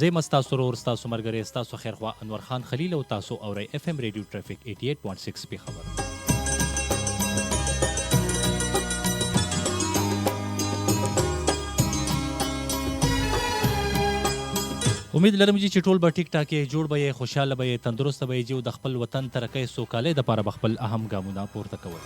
زه مستاسو ورور ستاسو مرګري ستاسو خیرخوا انور خان خلیل او تاسو اوري اف ام ریډیو ټریفیک 88.6 په خبر. امید لرم چې ټول به ټیک ټاک جوړ به خوشاله به تندرست به جو د خپل وطن ترقې سوکاله د لپاره خپل اهم ګامونه پورته کوي.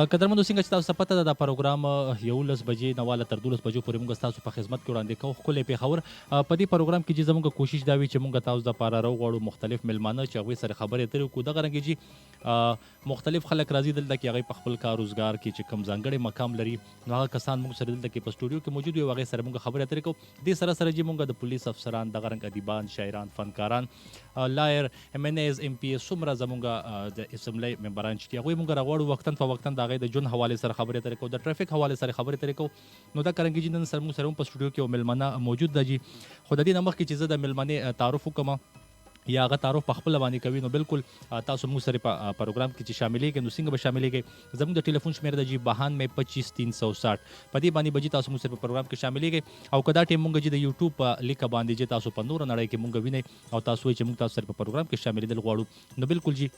قدرمنو څنګه چې تاسو پته ده دا پروګرام 11 بجې نواله تر 12 بجو پورې موږ تاسو په خدمت کې وړاندې کوو. خپل په خبر په دې پروګرام کې چې زموږ کوشش دا وي چې موږ تاسو د لپاره راوغواړو مختلف ملمانه چې هغوی سره خبرې اترې وکړو. دغه رنګه چې مختلف خلک راځي دلته کې هغوی په خپل کار روزګار کې چې کوم ځانګړی مقام لري نو هغه کسان موږ سره دلته کې په سټوډیو کې موجود وي او هغوی سره موږ خبرې اترې کوو. دې سره سره چې موږ د پولیس افسران دغه رنګ ادیبان شاعران فنکاران لایر ام ان ایز ام پی څومره زموږ د اسمبلی ممبران چې هغوی موږ راغواړو وختاً فوقتاً د هغوی د ژوند حوالې سره خبرې اترې کوو د ټریفیک حوالې سره خبرې اترې کوو. نو دا څرنګه چې نن سره موږ سره په سټوډیو کې یو مېلمانه موجود ده جي خو د دې نه مخکې چې زه د مېلمنې تعارف وکړم یا هغه تعارف په خپل باندې کوي نو بالکل تاسو موږ سره په پروګرام کې چې شاملېږئ نو څنګه به شاملېږئ زموږ د ټلیفون شمېره ده جي 92 25 360 په دې باندې به تاسو موږ سره په پروګرام کې شاملېږئ او که دا ټیم موږ چې د یوټیوب په لیکه باندې چې تاسو په نور نړۍ کې موږ وینئ او تاسو چې موږ تاسو سره په پروګرام کې شاملېدل غواړو نو بالکل جي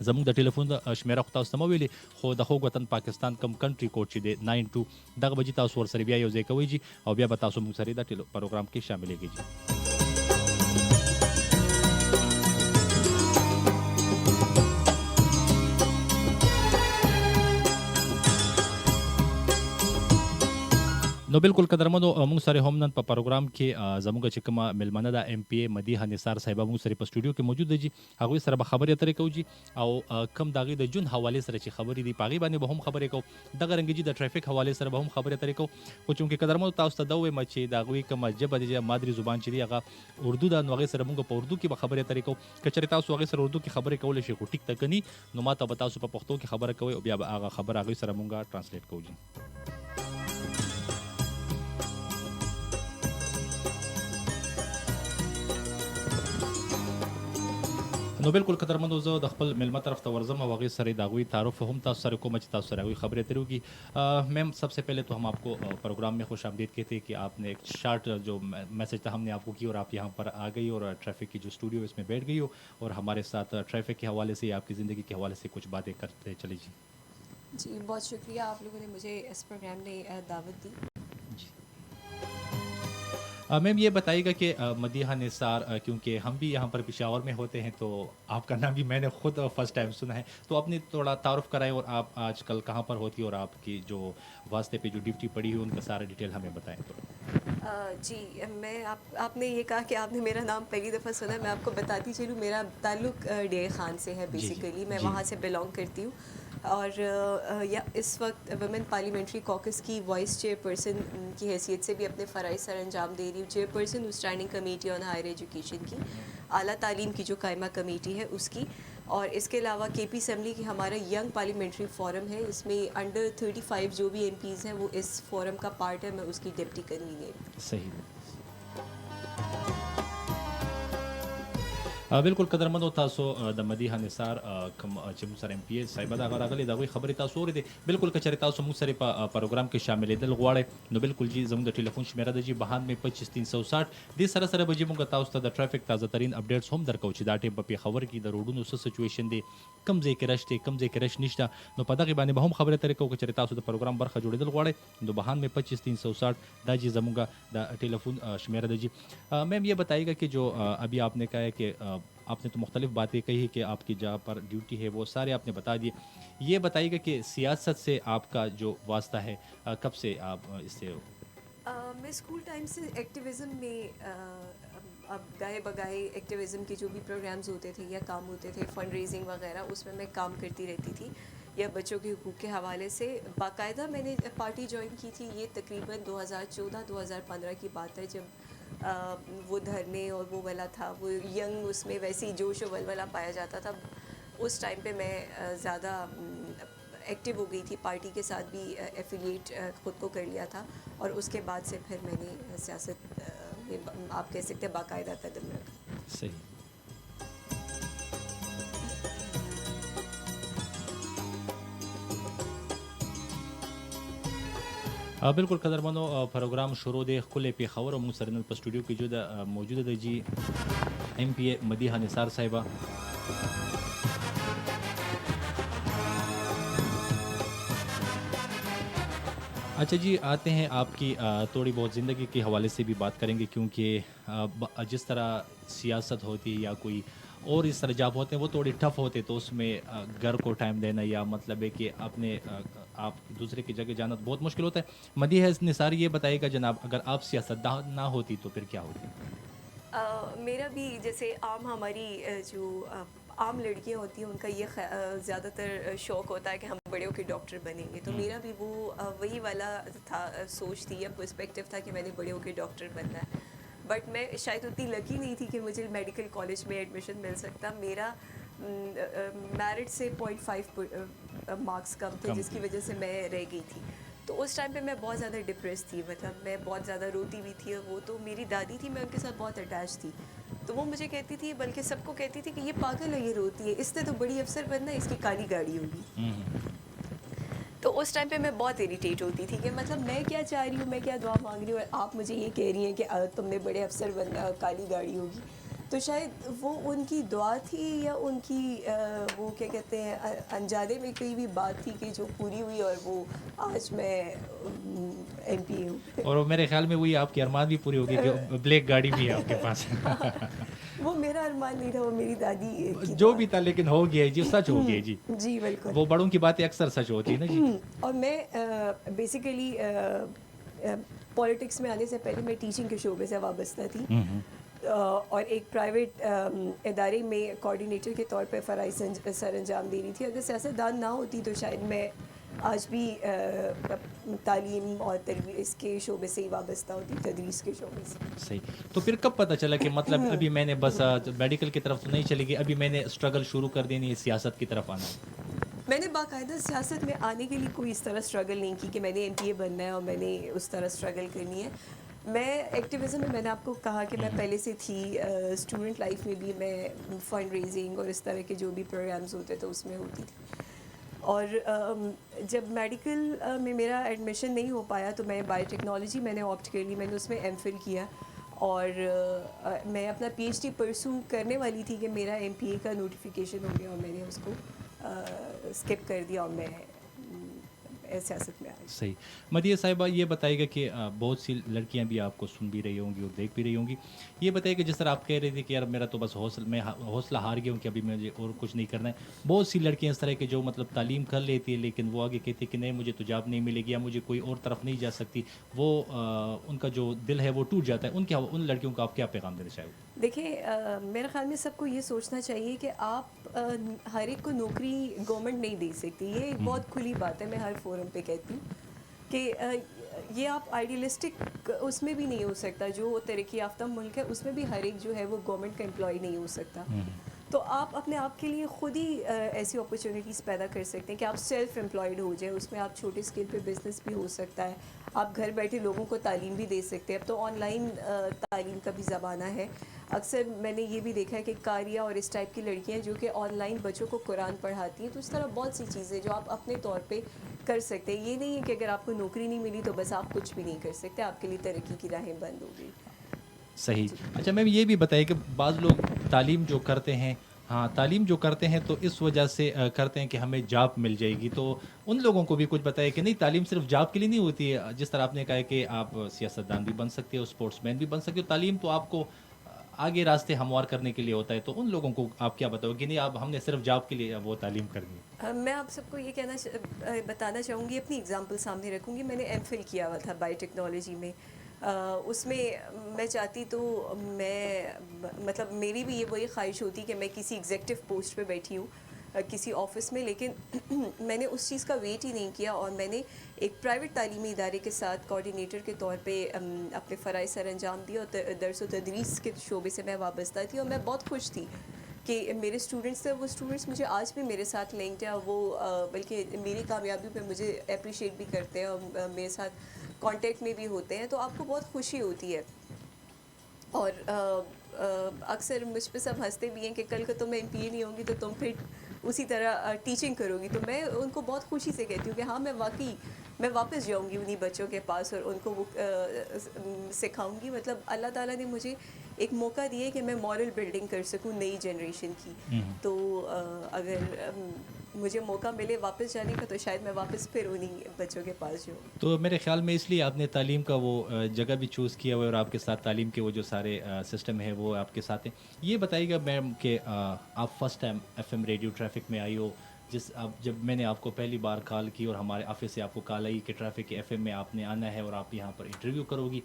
زموږ د ټلیفون شمیره خو تاسو ته مو ویلي خو د خوږ وطن پاکستان کم کنټري کوډ چې دی 92 دغه به تاسو ورسره بیا یو ځای کوئ جي او بیا به تاسو موږ سره د پروګرام کې شاملېږئ جي. نو بالکل قدرمنو موږ سره هم نن په پروګرام کې زموږ چې کومه ملمنه د ام پی ای مدیحه نثار صاحبه موږ سره په سټوډیو کې موجود دي هغوی سره به خبرې اترې کوو جي او کم د هغوی د ژوند حوالې سره چې خبرې دي په هغې باندې به هم خبرې کوو. دغه رنګه جي د ټریفیک حوالې سره به هم خبرې اترې کوو خو چونکې قدرمنو تاسو ته دا ووایم چې د هغوی کومه ژبه د مادري زبان چې دی هغه اردو ده نو هغې سره موږ په اردو کې به خبرې اترې کوو. که چېرې تاسو هغې سره اردو کې خبرې کولی شئ خو ټیک ته که ني نو ما ته به تاسو په پښتو کې خبره کوئ او بیا به هغه خبره هغوی سره موږ ټرانسلیټ کوو جي. نو بالکل قدرمنو زه د خپل ملمه طرف ته ورځم او هغې سره د هغوی تعارف هم تاسو سره کوم چې تاسو سره هغوی خبرې اترې وکړي. میم سب سے پہلے تو ہم آپ کو پروگرام میں خوش آمدید کہتے ہیں کہ آپ نے ایک شارٹ جو میسج تھا ہم نے آپ کو کی اور آپ یہاں پر آ گئی اور ٹریفک کی جو اسٹوڈیو اس میں بیٹھ گئی ہو اور ہمارے ساتھ ٹریفک کے حوالے سے آپ کی زندگی کے حوالے سے کچھ باتیں کرتے چلے جی. جی بہت شکریہ آپ لوگوں نے مجھے اس پروگرام میں دعوت دی. میم یہ بتائیے گا کہ مدیحہ نثار کیونکہ ہم بھی یہاں پر پشاور میں ہوتے ہیں تو آپ کا نام بھی میں نے خود فرسٹ ٹائم سنا ہے تو اپنی تھوڑا تعارف کرائیں اور آپ آج کل کہاں پر ہوتی اور آپ کی جو واسطے پہ جو ڈیوٹی پڑی ہوئی ان کا سارا ڈیٹیل ہمیں بتائیں تو. جی میں آپ نے یہ کہا کہ آپ نے میرا نام پہلی دفعہ سنا میں آپ کو بتاتی چلوں میرا تعلق ڈے خان سے ہے بیسیکلی میں وہاں سے بلانگ کرتی ہوں اور اس وقت ویمن پارلیمنٹری کوکس کی وائس چیئر پرسن کی حیثیت سے بھی اپنے فرائض سر انجام دے رہی ہوں. چیئر پرسن ہوں standing committee on higher education کی اعلیٰ تعلیم کی جو قائمہ کمیٹی ہے اس کی اور اس کے علاوہ کے پی اسمبلی کی ہمارا ینگ پارلیمنٹری فورم ہے اس میں انڈر 35 جو بھی ایم پیز ہیں وہ اس فورم کا پارٹ ہے میں اس کی ڈپٹی کنوینر. صحیح بالکل قدرمنو تاسو د مدیحه نثار کوم چې موږ سره ام پی ای صاحبه دغه راغلې د هغوی خبرې تاسو اورېدې. بالکل که چېرې تاسو موږ سره په پروګرام کې شاملېدل غواړئ نو بالکل جي زموږ د ټلیفون شمېره ده جي 92 25 360 دې سره سره به جي موږ تاسو ته د ټریفک تازه ترین اپډیټس هم درکوو چې دا ټایم په پېښور کې د روډونو څه سچویشن دی کوم ځای کې رش دی کوم ځای کې رش نشته نو په دغې باندې به هم خبرې اترې کوو. که چېرې تاسو د پروګرام برخه جوړېدل غواړئ نو 92 25 360 دا جي زموږ د ټلیفون شمېره ده جي. میم یہ بتائیے گا کہ جو ابھی آپ نے کہا ہے کہ آپ نے تو مختلف باتیں کہی کہ آپ کی جہاں پر ڈیوٹی ہے وہ سارے آپ نے بتا دیے. یہ بتائیے گا کہ سیاست سے آپ کا جو واسطہ ہے کب سے آپ اس سے میں اسکول ٹائم سے ایکٹیویزم میں اب گاہے بگاہے ایکٹیویزم کے جو بھی پروگرامز ہوتے تھے یا کام ہوتے تھے فنڈ ریزنگ وغیرہ اس میں کام کرتی رہتی تھی یا بچوں کے حقوق کے حوالے سے باقاعدہ میں نے پارٹی جوائن کی تھی. یہ تقریباً 2014-2015 کی بات ہے جب وہ دھرنے اور وہ والا تھا وہ ینگ اس میں ویسی جوش و ولولہ پایا جاتا تھا. اس ٹائم پہ میں زیادہ ایکٹیو ہو گئی تھی, پارٹی کے ساتھ بھی ایفیلیٹ خود کو کر لیا تھا, اور اس کے بعد سے پھر میں نے سیاست میں آپ کہہ سکتے ہیں باقاعدہ قدم رکھا. صحیح. بالکل قدرمنو پروگرام شروع دی خپل پیښور او موږ سره نن په سټوډیو کې موجوده ده جی ایم پی اے مدیحه نثار صاحبہ. اچھا جی, آتے ہیں آپ کی تھوڑی بہت زندگی کے حوالے سے بھی بات کریں گے, کیونکہ جس طرح سیاست ہوتی ہے یا کوئی اور اس طرح جاب ہوتے ہیں وہ تھوڑی ٹف ہوتے, تو اس میں گھر کو ٹائم دینا یا مطلب ہے کہ اپنے آپ دوسرے کی جگہ جانا بہت مشکل ہوتا ہے. مدیحہ نثار یہ بتائیے گا جناب, اگر آپ سیاستدان نہ ہوتی تو پھر کیا ہوتی؟ میرا بھی جیسے عام ہماری جو عام لڑکیاں ہوتی ہیں ان کا یہ زیادہ تر شوق ہوتا ہے کہ ہم بڑے ہو کے ڈاکٹر بنیں گے, تو میرا بھی وہی والا تھا, سوچ تھی یا پرسپیکٹو تھا کہ میں نے بڑے ہو کے ڈاکٹر بننا ہے. بٹ میں شاید اتنی لکی نہیں تھی کہ مجھے میڈیکل کالج میں ایڈمیشن مل سکتا. میرا میرٹ سے 0.5 مارکس کم تھے, جس کی وجہ سے میں رہ گئی تھی. تو اس ٹائم پہ میں بہت زیادہ ڈپریس تھی, مطلب میں بہت زیادہ روتی بھی تھی. وہ تو میری دادی تھی, میں ان کے ساتھ بہت اٹیچ تھی, تو وہ مجھے کہتی تھی, بلکہ سب کو کہتی تھی کہ یہ پاگل ہے, یہ روتی ہے, اس نے تو بڑی افسر بننا ہے, اس کی کالی گاڑی ہوگی. تو اس ٹائم پہ میں بہت اریٹیٹ ہوتی تھی کہ مطلب میں کیا چاہ رہی ہوں, میں کیا دعا مانگ رہی ہوں, اور آپ مجھے یہ کہہ رہی ہیں کہ تم نے بڑے افسر بننا, کالی گاڑی ہوگی. تو شاید وہ ان کی دعا تھی یا ان کی وہ کیا کہتے ہیں انجانے میں کوئی بھی بات تھی کہ جو پوری ہوئی, اور وہ آج میں ایم پی اے ہوں. اور میرے خیال میں وہی آپ کے ارمان بھی پوری ہوگی کہ بلیک گاڑی بھی ہے آپ کے پاس. وہ میرا ارمان نہیں تھا, وہ میری دادی جو بھی تھا, لیکن ہو گیا جی, سچ ہو گیا جی. جی بالکل, وہ بڑوں کی باتیں اکثر سچ ہوتی ہے نا جی. اور میں بیسیکلی پولیٹکس میں آنے سے پہلے میں ٹیچنگ کے شعبے سے وابستہ تھی, اور ایک پرائیویٹ ادارے میں کوآرڈینیٹر کے طور پہ فرائض سر انجام دے رہی تھی. اگر سیاستدان نہ ہوتی تو شاید میں آج بھی تعلیم اور تربیت کے شعبے سے ہی وابستہ ہوتی, تدریس کے شعبے سے. صحیح. تو پھر کب پتہ چلا کہ مطلب ابھی میں نے بس میڈیکل کی طرف تو نہیں چلے گی, ابھی میں نے اسٹرگل شروع کر دینی ہے, سیاست کی طرف آنا؟ میں نے باقاعدہ سیاست میں آنے کے لیے کوئی اس طرح اسٹرگل نہیں کی کہ میں نے ایم پی اے بننا ہے اور میں نے اس طرح اسٹرگل کرنی ہے. میں ایکٹیویزم میں نے آپ کو کہا کہ میں پہلے سے تھی, اسٹوڈنٹ لائف میں بھی میں فنڈ ریزنگ اور اس طرح کے جو بھی پروگرامز ہوتے تھے اس میں ہوتی تھی. اور جب میڈیکل میں میرا ایڈمیشن نہیں ہو پایا تو میں بایو ٹیکنالوجی میں نے آپٹ کر لی, میں نے اس میں ایم فل کیا, اور میں اپنا پی ایچ ڈی پرسو کرنے والی تھی کہ میرا ایم پی اے کا نوٹیفیکیشن ہو گیا, اور میں نے اس کو اسکپ کر دیا اور میں سیاست میں آئی. صحیح. مدیحہ صاحبہ یہ بتائیے گا کہ بہت سی لڑکیاں بھی آپ کو سن بھی رہی ہوں گی اور دیکھ بھی رہی ہوں گی, یہ بتائیے کہ جس طرح آپ کہہ رہے تھے کہ یار میرا تو بس حوصلہ ہار گیا ہوں کہ ابھی مجھے اور کچھ نہیں کرنا ہے. بہت سی لڑکیاں اس طرح کے جو مطلب تعلیم کر لیتی ہے لیکن وہ آگے کہتی ہے کہ نہیں مجھے تو جاب نہیں ملے گی یا مجھے کوئی اور طرف نہیں جا سکتی, وہ ان کا جو دل ہے وہ ٹوٹ جاتا ہے. ان لڑکیوں کو آپ کیا پیغام دینا چاہو گے؟ دیکھیں, میرے خیال میں سب کو یہ سوچنا چاہیے کہ آپ ہر ایک کو نوکری گورنمنٹ نہیں دے سکتی. یہ ایک بہت کھلی بات ہے, میں ہر فورم پہ کہتی ہوں کہ یہ آپ آئیڈیلسٹک اس میں بھی نہیں ہو سکتا. جو ترقی یافتہ ملک ہے اس میں بھی ہر ایک جو ہے وہ گورنمنٹ کا امپلائی نہیں ہو سکتا. تو آپ اپنے آپ کے لیے خود ہی ایسی اپرچونیٹیز پیدا کر سکتے ہیں کہ آپ سیلف امپلائڈ ہو جائیں. اس میں آپ چھوٹے اسکیل پہ بزنس بھی ہو سکتا ہے, آپ گھر بیٹھے لوگوں کو تعلیم بھی دے سکتے ہیں. اب تو آن لائن تعلیم کا بھی زمانہ ہے. اکثر میں نے یہ بھی دیکھا ہے کہ قاریہ اور اس ٹائپ کی لڑکیاں جو کہ آن لائن بچوں کو قرآن پڑھاتی ہیں. تو اس طرح بہت سی چیزیں جو آپ اپنے طور پہ کر سکتے ہیں. یہ نہیں ہے کہ اگر آپ کو نوکری نہیں ملی تو بس آپ کچھ بھی نہیں کر سکتے, آپ کے لیے ترقی کی راہیں بند ہو گئی. صحیح. اچھا میم یہ بھی بتائیے کہ بعض لوگ تعلیم جو کرتے ہیں, تعلیم جو کرتے ہیں تو اس وجہ سے کرتے ہیں کہ ہمیں جاب مل جائے گی, تو ان لوگوں کو بھی کچھ بتائے کہ نہیں تعلیم صرف جاب کے لیے نہیں ہوتی ہے. جس طرح آپ نے کہا کہ آپ سیاستدان بھی بن سکتے ہو, اسپورٹس مین بھی بن سکتے ہو, تعلیم تو آپ کو آگے راستے ہموار کرنے کے لیے ہوتا ہے. تو ان لوگوں کو آپ کیا بتاؤ کہ نہیں آپ ہم نے صرف جاب کے لیے وہ تعلیم کرنی ہے؟ میں آپ سب کو یہ بتانا چاہوں گی, اپنی اگزامپل سامنے رکھوں گی. میں نے ایم فل کیا ہوا تھا بایو ٹیکنالوجی میں. اس میں میں چاہتی تو میں مطلب میری بھی یہ وہی خواہش ہوتی کہ میں کسی ایگزیکٹو پوسٹ پہ بیٹھی ہوں کسی آفس میں, لیکن میں نے اس چیز کا ویٹ ہی نہیں کیا, اور میں نے ایک پرائیویٹ تعلیمی ادارے کے ساتھ کوآرڈینیٹر کے طور پہ اپنے فرائض سر انجام دیے, اور درس و تدریس کے شعبے سے میں وابستہ تھی, اور میں بہت خوش تھی کہ میرے اسٹوڈنٹس تھے وہ اسٹوڈنٹس مجھے آج بھی میرے ساتھ لنکڈ ہیں، وہ بلکہ میری کامیابی پہ مجھے اپریشیٹ بھی کرتے ہیں اور میرے ساتھ کانٹیکٹ میں بھی ہوتے ہیں، تو آپ کو بہت خوشی ہوتی ہے. اور اکثر مجھ پہ سب ہنستے بھی ہیں کہ کل کو تم میں ایم پی اے نہیں ہوں گی تو تم پھر اسی طرح ٹیچنگ کرو گی. تو میں ان کو بہت خوشی سے کہتی ہوں کہ ہاں میں واپس جاؤں گی انہی بچوں کے پاس اور ان کو وہ سکھاؤں گی. مطلب اللہ تعالیٰ نے مجھے ایک موقع دیا کہ میں مورل بلڈنگ کر سکوں نئی جنریشن کی. تو اگر مجھے موقع ملے واپس جانے کا تو شاید میں واپس پھر انہی بچوں کے پاس جاؤں. تو میرے خیال میں اس لیے آپ نے تعلیم کا وہ جگہ بھی چوز کیا ہوا ہے اور آپ کے ساتھ تعلیم کے وہ جو سارے سسٹم ہے وہ آپ کے ساتھ ہیں. یہ بتائیے گا میم کہ آپ first time F M radio traffic میں آئی ہو، جب میں نے آپ کو پہلی بار کال کی اور ہمارے آفس سے آپ کو کال آئی کہ ٹریفک کے ایف ایم میں آپ نے آنا ہے اور آپ یہاں پر انٹرویو کرو گی،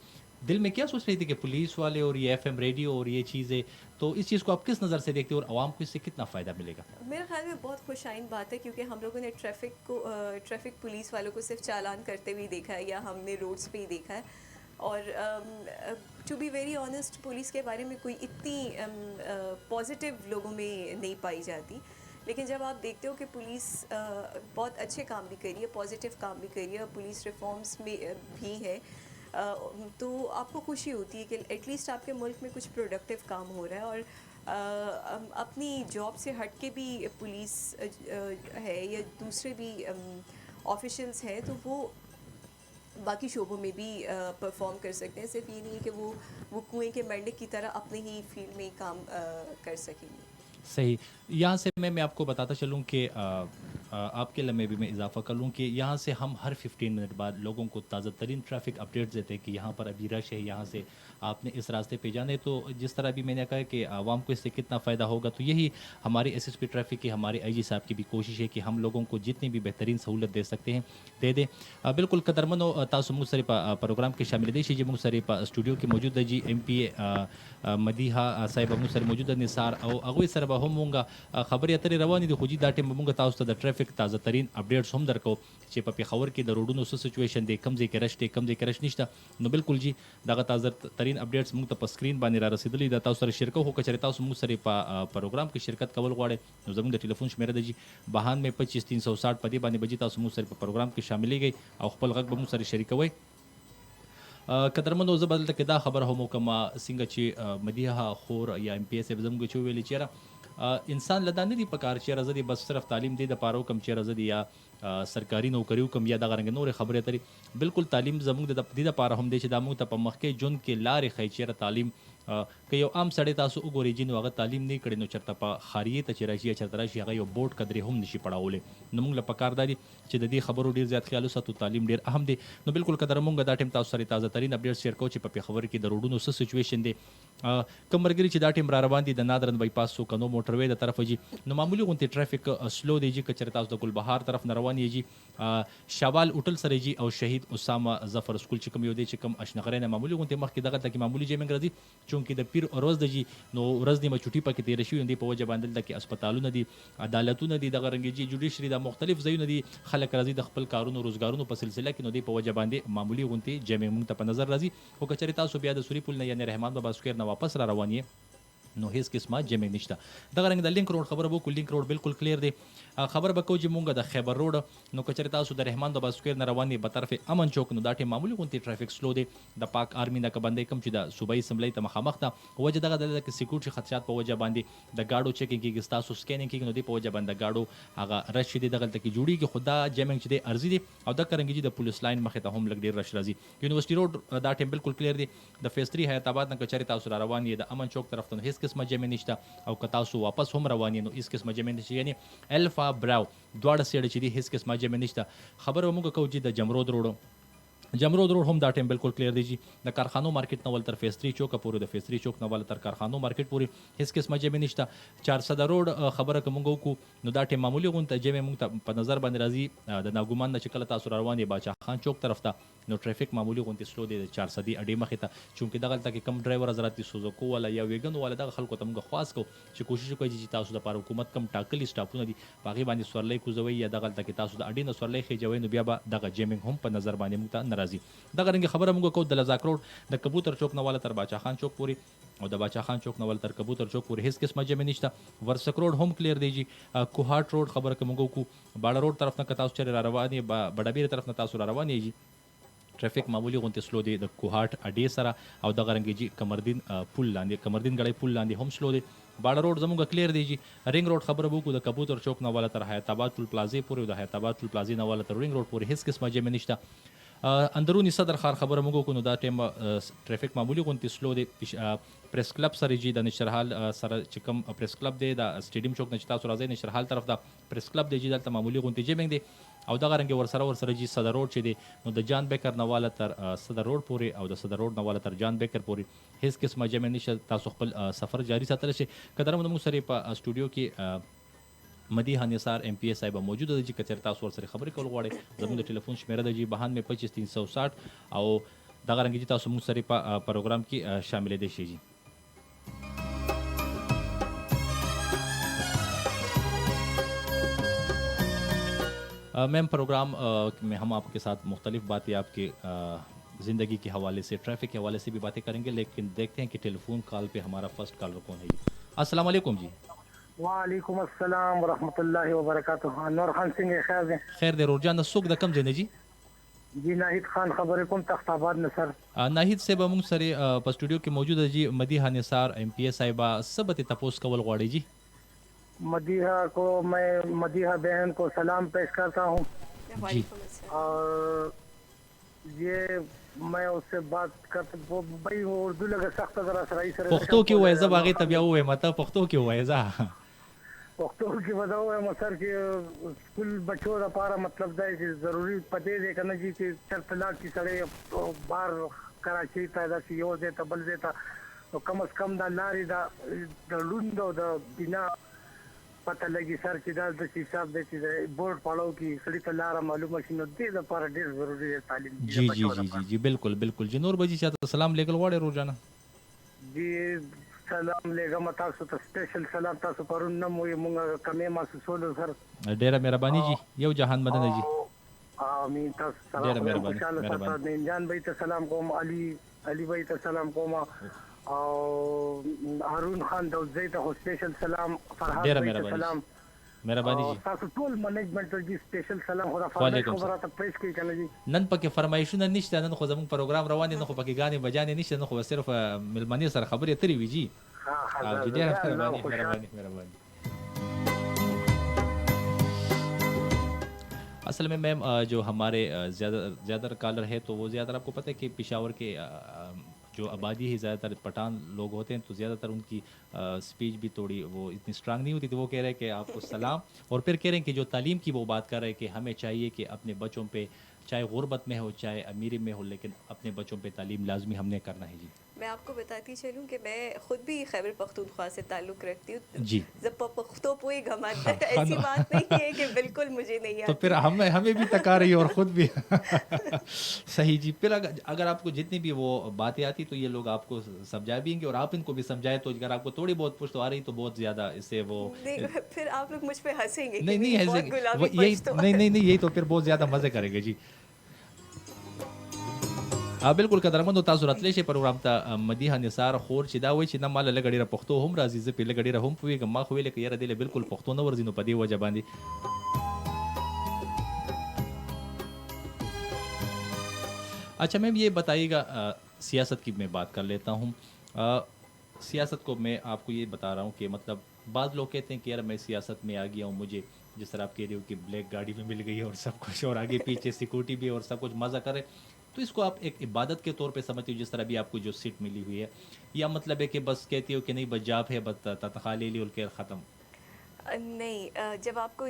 دل میں کیا سوچ رہی تھی کہ پولیس والے اور یہ ایف ایم ریڈیو اور یہ چیزیں، تو اس چیز کو آپ کس نظر سے دیکھتے ہو اور عوام کو اس سے کتنا فائدہ ملے گا؟ میرے خیال میں بہت خوش آئند بات ہے کیونکہ ہم لوگوں نے ٹریفک پولیس والوں کو صرف چالان کرتے ہوئے دیکھا ہے یا ہم نے روڈس پہ ہی دیکھا ہے. اور to be very honest police کے بارے میں کوئی اتنی پازیٹیو لوگوں میں نہیں پائی جاتی. لیکن جب آپ دیکھتے ہو کہ پولیس بہت اچھے کام بھی کری ہے، پازیٹیو کام بھی کری ہے اور پولیس ریفارمز میں بھی ہے، تو آپ کو خوشی ہوتی ہے کہ ایٹ لیسٹ آپ کے ملک میں کچھ پروڈکٹیو کام ہو رہا ہے. اور اپنی جاب سے ہٹ کے بھی پولیس ہے یا دوسرے بھی آفیشلز ہیں تو وہ باقی شعبوں میں بھی پرفارم کر سکتے ہیں. صرف یہ نہیں ہے کہ وہ کنویں کے مینڈک کی طرح اپنے ہی فیلڈ میں کام کر سکیں گے. صحیح. یہاں سے میں آپ کو بتاتا چلوں کہ آپ کے لمحے بھی میں اضافہ کر لوں کہ یہاں سے ہم ہر 15 منٹ بعد لوگوں کو تازہ ترین ٹریفک اپڈیٹس دیتے ہیں کہ یہاں پر ابھی رش ہے، یہاں سے آپ نے اس راستے پہ جانا ہے. تو جس طرح بھی میں نے کہا کہ عوام کو اس سے کتنا فائدہ ہوگا، تو یہی ہمارے ایس ایس پی ٹریفک کے ہمارے آئی جی صاحب کی بھی کوشش ہے کہ ہم لوگوں کو جتنی بھی بہترین سہولت دے سکتے ہیں دے دیں. بالکل قدرمنو تاسو موږ سره په پروګرام کې شامل دي چې موږ سره په سټوډیو کې موجود دی جی ایم پی اے مدیحه صاحب موږ سره موجود دي، نثار او هغوی سره به هم موږ خبرې اترې روانې دي. خو جی دا ټیم موږ تاسو ته د ټریفک تازه ترین اپډیټس هم درکو چې په پېښور کې د روډونو څه سچویشن دی، کوم ځای کې رش دی، کوم ځای کې رش نشته. نو بالکل جی دغه تازه ترین اپډیټس موږ ته په سکرین باندې را رسېدلي د تاسو سره شریکو. خو که چېرې تاسو موږ سره په پروګرام کې شرکت کول غواړئ نو زموږ د ټلیفون شمیره ده جی 9225 360 په دې باندې به جی تاسو موږ سره په پروګرام کې شاملېږئ او خپل غږ به موږ سره شریکوئ. قدرمنو زه به دلته کې دا خبره هم وکړم څنګه چې مدیحه خور یا ایم پی ایس صاحب زموږ چې وویلې چې یاره انسان له دا نه دي پکار چې یاره زه دې بس صرف تعلیم دې دپاره وکړم چې یاره زه دې یا سرکاري نوکري وکړم یا دغه رنګه نورې خبرې اترې. بالکل تعلیم زموږ د دې دپاره هم دی چې دا موږ ته په مخکې ژوند کې لارې ښیي چې یاره تعلیم که یو عام سړی تاسو وګورئ جي نو هغه تعلیم نه کړی نو چېرته په خاریې ته چې راشي یا چېرته راشي هغه یو بورډ قدرې هم نشي پړاولی. نو موږ له پکار دا دي چې د دې خبرو ډېر زیات خیال وساتو، تعلیم ډېر اهم دی. نو بالکل قدر مونږ دا ټیم تاسو سره تازه ترین اپډیټس شیر کوو چې په پېښور کې د روډونو څه سچویشن دی. کوم ملګري چې دا ټیم را روان دي د نادرن بایپاس څو کنو موټر وې د طرفه جي نو معمولی غونتې ټریفک سلو دی جي که چېرې تاسو د ګلبهار طرف نه روان یې جي شوال هوټل سره جي او شهید اسامه ظفر سکول چې کوم یو دی چې کوم اشنغرۍ نه معمولی غونتې مخکې دغه ته کې معمولی جیمنګ راځي چونکې د پیر ورځ د جي نو ورځ نیمه چوټي پکې تېره شوي دي په وجه باندې دلته کې اسپتالونه دي، عدالتونه دي، دغه رنګې جي جوډیشري دا مختلف ځایونه دي، خلک راځي د خپل کارونو روزګارونو په سلسله کې نو دی په وجه باندې معمولی غونتې جیمنګ موږ ته په نظر راځي. خو که چېرې تاسو بیا د سوري پل نه یعنې رحمان بابا سکویر نه واپس را روان یې نو هیڅ قسمه جیمنګ نشته. دغه رنګ د لینک روډ خبره وکړو، لینک روډ بالکل کلیر دی. خبر به کوو چې مونږ د خیبر روډ نو که چېرې تاسو د رحمان بابا سکویر نه روان یې به طرف امن چوک نو دا ټیم معمولی غونتې ټرافیک سلو دی. د پاک آرمي ناکهبندۍ کوم چې د صوبایي اسمبلۍ ته مخامخ ده وجه دغه ده چې سیکورټي خدشات په وجه باندې د ګاډو چیکینګ کېږي، ستاسو سکینینګ کېږي نو دی په وجه باندې د ګاډو هغه رش چې دی دغلته کې جوړېږي. خو دا جیمنګ چې دی ارضي دی او دغه رنګې چې د پولیس لاین مخې ته هم لږ ډېر رش راځي. یونیورسټي روډ دا ټیم بالکل کلیر دی. د فیز 3 حیات آباد نه که چېرې تاسو را روان یې د امن چوک طرف ته نو هېڅ قسمه جیمنګ نشته او که تاسو واپس هم روان یې نو هېڅ قسمه جیمنګ نشته، یعنې الفا براو دواړه سیډه چې دي هېڅ قسمه جیمنګ نشته. خبره موږ کوو چې د جمرود روډ هم دا ټیم بالکل کلیر دی جی د کارخانو مارکیټ نه ول تر فیز 3 چوک پورې د فیز 3 چوک نه ول تر کارخانو مارکیټ پورې هیڅ قسمه جیمنګ نشته. 400 روډ خبره کوم وکړو نو دا ټیم معمولی غونته جیمنګ موږ ته په نظر باندې راځي. د ناګومان نه چې کله تاسو روان یې باچا خان چوک طرف ته نو ټریفک معمولی غونته سلو دی د 400 اډې مخې ته چونکې دغلته کې کم ډرایور حضرات دي سوزوکو والا یا ویګن والا دغه خلکو ته موږ خواست کوو چې کوشش وکړئ چې تاسو دپاره حکومت کم ټاکلي سټاپونه دي په هغې باندې سورلۍ کوزوئ یا دغلته کې تاسو د اډې نه سورلۍ خېجوئ نو بیا به دغه جیمنګ هم په نظر باندې موږ ته نه راځي. دغه رنګ خبره موږ کوو د لزاک روډ د کبوتر چوک نه والا تر باچا خان چوک پورې او د باچا خان چوک نه والا تر کبوتر چوک پورې هیڅ قسمه جمع نشته. ورسک روډ هم کلیر دی جی. کوهاټ روډ خبره کوم کو باړه روډ طرف نه تاسو چر را روان یې بډابیر طرف نه تاسو را روان یې جی. ټریفیک معمولی غونته سلو دی د کوهاټ اډې سره او دغه رنګ جی کمردین پل لاندې کمردین غړی پل لاندې هم سلو دی. باړه روډ زموږ کلیر دی جی. رنګ روډ خبره وکړو د کبوتر چوک نه والا تر حیات آباد ټول پلازې پورې او د حیات آباد ټول پلازې نه والا تر رنګ روډ پورې هیڅ قسمه جمع نشته. اندرونی صدر خار خبره موږ کو نو دا ټیم ټریفیک معمولی غونته سلو دی. پریس کلب سره جی د نشرحال سره چې کوم پریس کلب دی د سټیډیم چوک نه چې تاسو راځئ نشرحال طرف دا پریس کلب دی جی دلته معمولی غونته جمع دی. او دغه رنګ ورسره جی صدر روډ چې دی نو د جان بیکر نه والا تر صدر روډ پورې او د صدر روډ نه والا تر جان بیکر پورې هیڅ قسمه جمع نشته. تاسو خپل سفر جاری ساتلی شئ. که درم موږ سره په سټوډیو کې مدیحه نثار ایم پی ایس صاحبه موجوده ده چې که چېرې تاسو ورسره خبرې کول غواړئ زموږ د ټلیفون شمیره ده جی 92 25 360 او دغه رنګ جی تاسو موږ سره په پروګرام کې شاملېدی شئ جی. میم پروگرام میں ہم آپ کے ساتھ مختلف باتیں آپ کے زندگی کے حوالے سے ٹریفک کے حوالے سے بھی باتیں کریں گے لیکن دیکھتے ہیں کہ ٹیلی فون کال پہ ہمارا فرسٹ کالر کون ہے جی. السلام علیکم جی. وعلیکم السلام ورحمۃ اللہ وبرکاتہ. نور خان سنگھ خیر دے خیر دے رور جان سوک د کم زنه جی. جی ناہید خان خبر کوم تخت آباد نے سر. ناہید صاحب موږ سره په سټوډیو کې موجود جی. مدیحه نثار ایم پی ایس صاحبہ سبت تپوس کول غواړي جی. مدیحہ کو میں مدیحہ بہن کو سلام پیش کرتا ہوں جی. اور یہ میں اس سے بات کرتا وہ بھائی اردو لگا سخت ذرا سرائی سره پښتو کې وای زه باغې تبیا وای مته پښتو کې وای زه پښتو کې ودا وای مسر چې سکول بچو دا پارا مطلب دا چې ضروری پدې دې کنه جی چې چرتلا کی سره بار کراچی ته دا یو دې ته بل دې ته کم از کم دا لاري دا د لوندو د بنا پتہ لگی سر چې دا د حساب د چې بورډ پاړو کې سړی ته لار معلومه شي نو دې لپاره ډېر ضروری دی تعلیم. جی جی جی جی بالکل بالکل جی. نور بجی چاته سلام لیکل غواړي روزانه جی سلام لګم تاسو ته سپیشل سلام تاسو پرون نو موږ کمې محسوسولو سر ډېره مهرباني جی. یو جهان مدنه جی. امین. تاسو سلام مهرباني. جان بھائی ته سلام کوم علي بھائی ته سلام کوم او هارون خان دوزی ته سپیشل سلام فرحات بھائی ته سلام مهرباني جی. تاسو ټول منیجمنت ته جی سپیشل سلام خدا فرمایش خبره ته پیش کوي کنه جی. نن پکې فرمایشونه نشته نن خو زموږ پروګرام روان دي نو خو پکې غانې بجانې نشته نو خو صرف ملمنې سره خبرې ترې وي جی. ها جی ډېره مهرباني. اصل میں میم جو ہمارے زیادہ کالر ہے تو وہ زیادہ آپ کو پتہ ہے کہ پشاور کے جو آبادی ہے زیادہ تر پٹھان لوگ ہوتے ہیں تو زیادہ تر ان کی اسپیچ بھی تھوڑی وہ اتنی اسٹرانگ نہیں ہوتی. تو وہ کہہ رہے ہیں کہ آپ کو سلام اور پھر کہہ رہے ہیں کہ جو تعلیم کی وہ بات کر رہے ہیں کہ ہمیں چاہیے کہ اپنے بچوں پہ چاہے غربت میں ہو چاہے امیری میں ہو لیکن اپنے بچوں پہ تعلیم لازمی ہم نے کرنا ہے جی. میں آپ کو بتاتی چلوں کہ میں خود بھی خیبر پختونخوا سے تعلق رکھتی ہوں جی. جب پختو پوئی گھمت ہے ایسی بات نہیں ہے کہ بالکل مجھے نہیں آتی. تو پھر ہمیں بھی تکا رہی اور خود بھی صحیح جی. پھر اگر آپ کو جتنی بھی وہ باتیں آتی تو یہ لوگ آپ کو سمجھا بھی گے اور آپ ان کو بھی سمجھائے تو اگر آپ کو تھوڑی بہت پشت آ رہی تو بہت زیادہ اس سے وہ پھر آپ لوگ مجھ پہ ہنسیں گے. نہیں یہی تو پھر بہت زیادہ مزے کریں گے جی. بالکل قدرمنو تاسو راتلی شي پروګرام ته مدیحه نثار خور چې دا وایي چې نه مال لږ ډېره پښتو هم راځي زه پې لږ ډېره هم پوهېږم ما خو ویلې که یاره دې له بالکل پښتو نه ورځي نو په دې وجه باندې اچھا میم یہ بتائیے گا سیاست کی میں بات کر لیتا ہوں. سیاست کو میں آپ کو یہ بتا رہا ہوں کہ مطلب بعض لوگ کہتے ہیں کہ یار میں سیاست میں آ گیا ہوں مجھے جس طرح آپ کہہ رہے ہو کہ بلیک گاڑی بھی مل گئی ہے اور سب کچھ اور آگے پیچھے سیکورٹی بھی اور سب کچھ مزہ کرے تو اس کو آپ ایک عبادت کے طور پہ سمجھتے ہو جس طرح بھی آپ کو جو سیٹ ملی ہوئی ہے یا مطلب ہے کہ بس کہتی ہو کہ نہیں بس جاب ہے بس تنخواہ لے لی اور کہ ختم؟ نہیں, جب آپ کو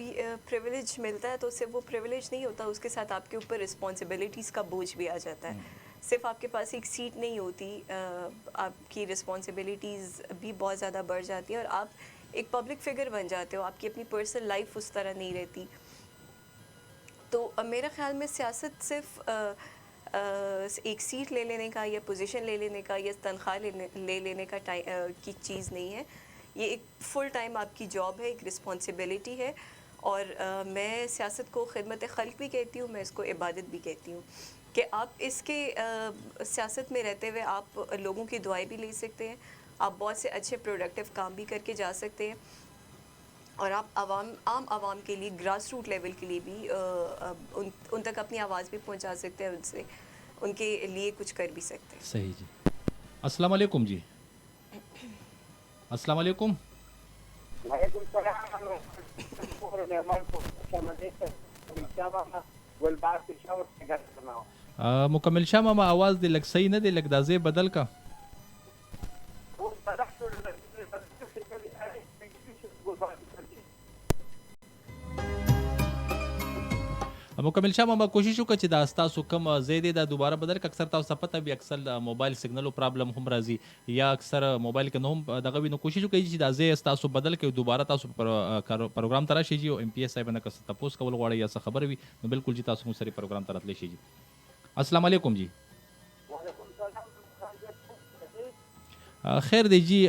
پریویلیج ملتا ہے تو صرف وہ پریویلیج نہیں ہوتا, اس کے ساتھ آپ کے اوپر رسپانسبلٹیز کا بوجھ بھی آ جاتا ہے. صرف آپ کے پاس ایک سیٹ نہیں ہوتی, آپ کی رسپانسبلٹیز بھی بہت زیادہ بڑھ جاتی ہیں اور آپ ایک پبلک فگر بن جاتے ہو, آپ کی اپنی پرسنل لائف اس طرح نہیں رہتی. تو میرا خیال میں سیاست صرف ایک سیٹ لے لینے کا یا پوزیشن لے لینے کا یا تنخواہ لے لینے کا کی چیز نہیں ہے. یہ ایک فل ٹائم آپ کی جاب ہے, ایک رسپانسبلٹی ہے, اور میں سیاست کو خدمت خلق بھی کہتی ہوں, میں اس کو عبادت بھی کہتی ہوں. کہ آپ اس کے سیاست میں رہتے ہوئے آپ لوگوں کی دعائیں بھی لے سکتے ہیں، آپ بہت سے اچھے پروڈکٹیو کام بھی کر کے جا سکتے ہیں، اور آپ عام عوام کے لیے گراس روٹ لیول کے لیے بھی ان تک اپنی آواز بھی پہنچا سکتے ہیں، ان کے لیے کچھ کر بھی سکتے ہیں. صحیح جی. السلام علیکم جی. السلام علیکم. وعلیکم السلام. مکمل شاہ ماما آواز دې لږ صحیح نه دی، لږ دا ځای بدل کا. مکمل شاه ماما کوشش وکړه چې دا ستاسو کوم ځای دی دا دوباره بدل کړه. اکثر تاسو ته پته وي اکثر موبایل سیګنلو پرابلم هم راځي یا اکثر موبایل کې نو هم دغه وي، نو کوشش وکړئ چې دا ځای ستاسو بدل کړئ، دوباره تاسو پروګرام ته راشئ جي، او ایم پی ایس صاحب نه که څه تپوس کول غواړئ یا څه خبره وي نو بالکل جي تاسو موږ سره پروګرام ته راتلی شئ جي. السلام علیکم جی. خیر دی جی.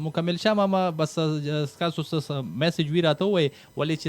مکمل شاه ماما بس تاسو میسج وی راته وای ولې چې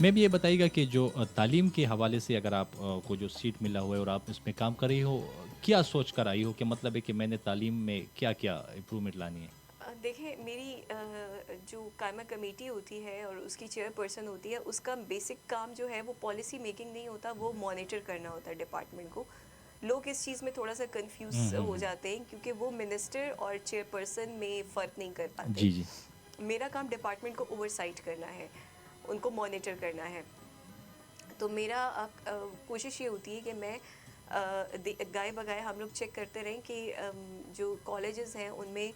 میں بھی یہ بتائیے گا کہ جو تعلیم کے حوالے سے اگر آپ کو جو سیٹ ملا ہوا ہے اور آپ اس میں کام کر رہی ہو، کیا سوچ کر آئی ہو کہ مطلب ہے کہ میں نے تعلیم میں کیا کیا امپرومنٹ لانی ہے؟ دیکھیں میری جو قائمہ کمیٹی ہوتی ہے اور اس کی چیئر پرسن ہوتی ہے، اس کا بیسک کام جو ہے وہ پالیسی میکنگ نہیں ہوتا، وہ مانیٹر کرنا ہوتا ہے ڈپارٹمنٹ کو. لوگ اس چیز میں تھوڑا سا کنفیوز ہو جاتے ہیں کیونکہ وہ منسٹر اور چیئر پرسن میں فرق نہیں کر پاتے. جی جی. میرا کام ڈپارٹمنٹ کو اوور سائٹ کرنا ہے، ان کو مانیٹر کرنا ہے. تو میرا کوشش یہ ہوتی ہے کہ میں گائے بگائے ہم لوگ چیک کرتے رہیں کہ جو کالجز ہیں ان میں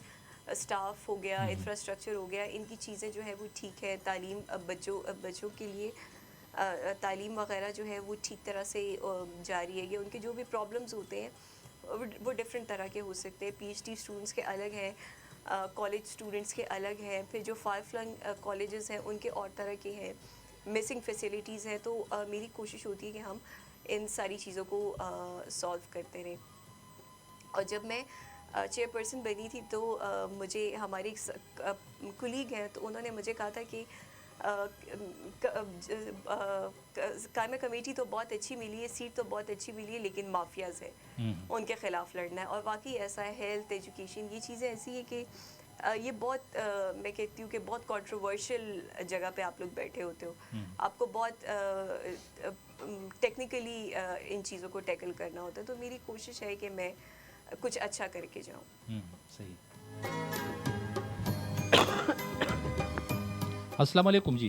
اسٹاف ہو گیا، انفراسٹرکچر ہو گیا، ان کی چیزیں جو ہے وہ ٹھیک ہے، تعلیم بچوں کے لیے تعلیم وغیرہ جو ہے وہ ٹھیک طرح سے جاری ہے. یہ ان کے جو بھی پرابلمز ہوتے ہیں وہ ڈفرینٹ طرح کے ہو سکتے ہیں. پی ایچ ڈی اسٹوڈنٹس کے الگ ہیں، کالج اسٹوڈنٹس کے الگ ہیں، پھر جو فار فلنگ کالجز ہیں ان کے اور طرح کے ہیں، مسنگ فیسیلیٹیز ہیں. تو میری کوشش ہوتی ہے کہ ہم ان ساری چیزوں کو سالو کرتے رہیں. اور جب میں چیئر پرسن بنی تھی تو مجھے ہمارے ایک کلیگ ہیں تو انہوں نے مجھے کہا تھا کہ قائمہ کمیٹی تو بہت اچھی ملی ہے، سیٹ تو بہت اچھی ملی ہے، لیکن مافیاز ہے ان کے خلاف لڑنا ہے. اور واقعی ایسا ہے. ہیلتھ، ایجوکیشن، یہ چیزیں ایسی ہیں کہ یہ بہت میں کہتی ہوں کہ بہت کنٹروورشل جگہ پہ آپ لوگ بیٹھے ہوتے ہو. آپ کو بہت ٹیکنیکلی ان چیزوں کو ٹیکل کرنا ہوتا ہے. تو میری کوشش ہے کہ میں کچھ اچھا کر کے جاؤں. صحیح. السلام علیکم جی.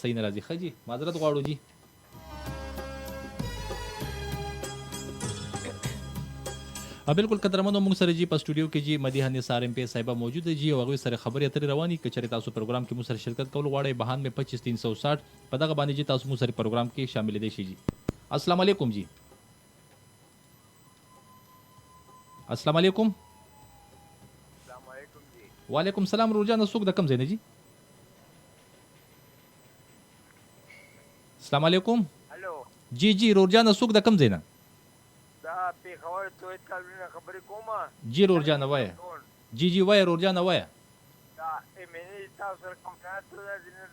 صحیح نه راځي. ښه جي معذرت غواړو جی. بالکل قدرمنو موږ سره جی په سټوډیو کې جی مدیحه نثار ایم پی صاحبہ موجود ہے جی، او هغه سره خبرې اترې رواني که چېرې تاسو پروګرام کې موږ سره شرکت کول غواړئ 92 25 360 په دغه باندې جی تاسو موږ سره پروګرام کې شامل دي شي جی. السلام علیکم جی. السلام علیکم. السلام علیکم جی. وعلیکم السلام. روجان سوق د کم ځای نه جی؟ السلام علیکم. هلو. جی جی روجان سوق د کم ځای نه؟ دا پیښور توحید کالونی خبرې کومه. جی روجان وایه. جی جی وایه روجان وایه. دا ایمنی تاسو سره کوم کار ته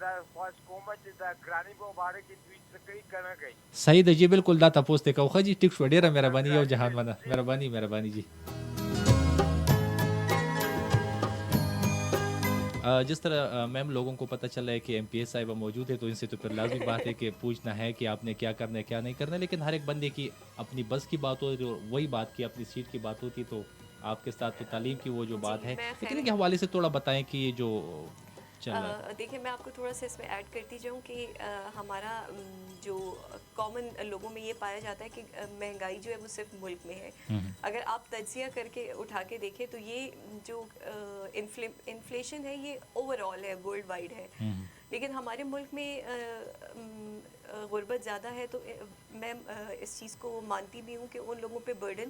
دا خواهش کومه چې دا ګرانی په باره کې دوی څه کوي که نه کوي. صحیح ده جی بالکل دا تپوس دی کوخه جی. ټیک شو ډیره مهرباني یو جهان منه. مهرباني جی. جس طرح میم لوگوں کو پتہ چل رہا ہے کہ ایم پی ایس صاحبہ موجود ہے تو ان سے تو پھر لازمی بات ہے کہ پوچھنا ہے کہ آپ نے کیا کرنا ہے کیا نہیں کرنا ہے. لیکن ہر ایک بندے کی اپنی بس کی بات ہوتی ہے، وہی بات کی اپنی سیٹ کی بات ہوتی. تو آپ کے ساتھ تو تعلیم کی وہ جو بات ہے لیکن کے حوالے سے تھوڑا بتائیں کہ یہ جو چل رہا ہے. دیکھیں میں آپ کو تھوڑا سا اس میں ایڈ کرتی جاؤں کہ ہمارا جو کامن لوگوں میں یہ پایا جاتا ہے کہ مہنگائی جو ہے وہ صرف ملک میں ہے. اگر آپ تجزیہ کر کے اٹھا کے دیکھیں تو یہ جو انفلیشن ہے یہ اوور آل ہے، ورلڈ وائڈ ہے. لیکن ہمارے ملک میں غربت زیادہ ہے. تو میں اس چیز کو مانتی بھی ہوں کہ ان لوگوں پہ برڈن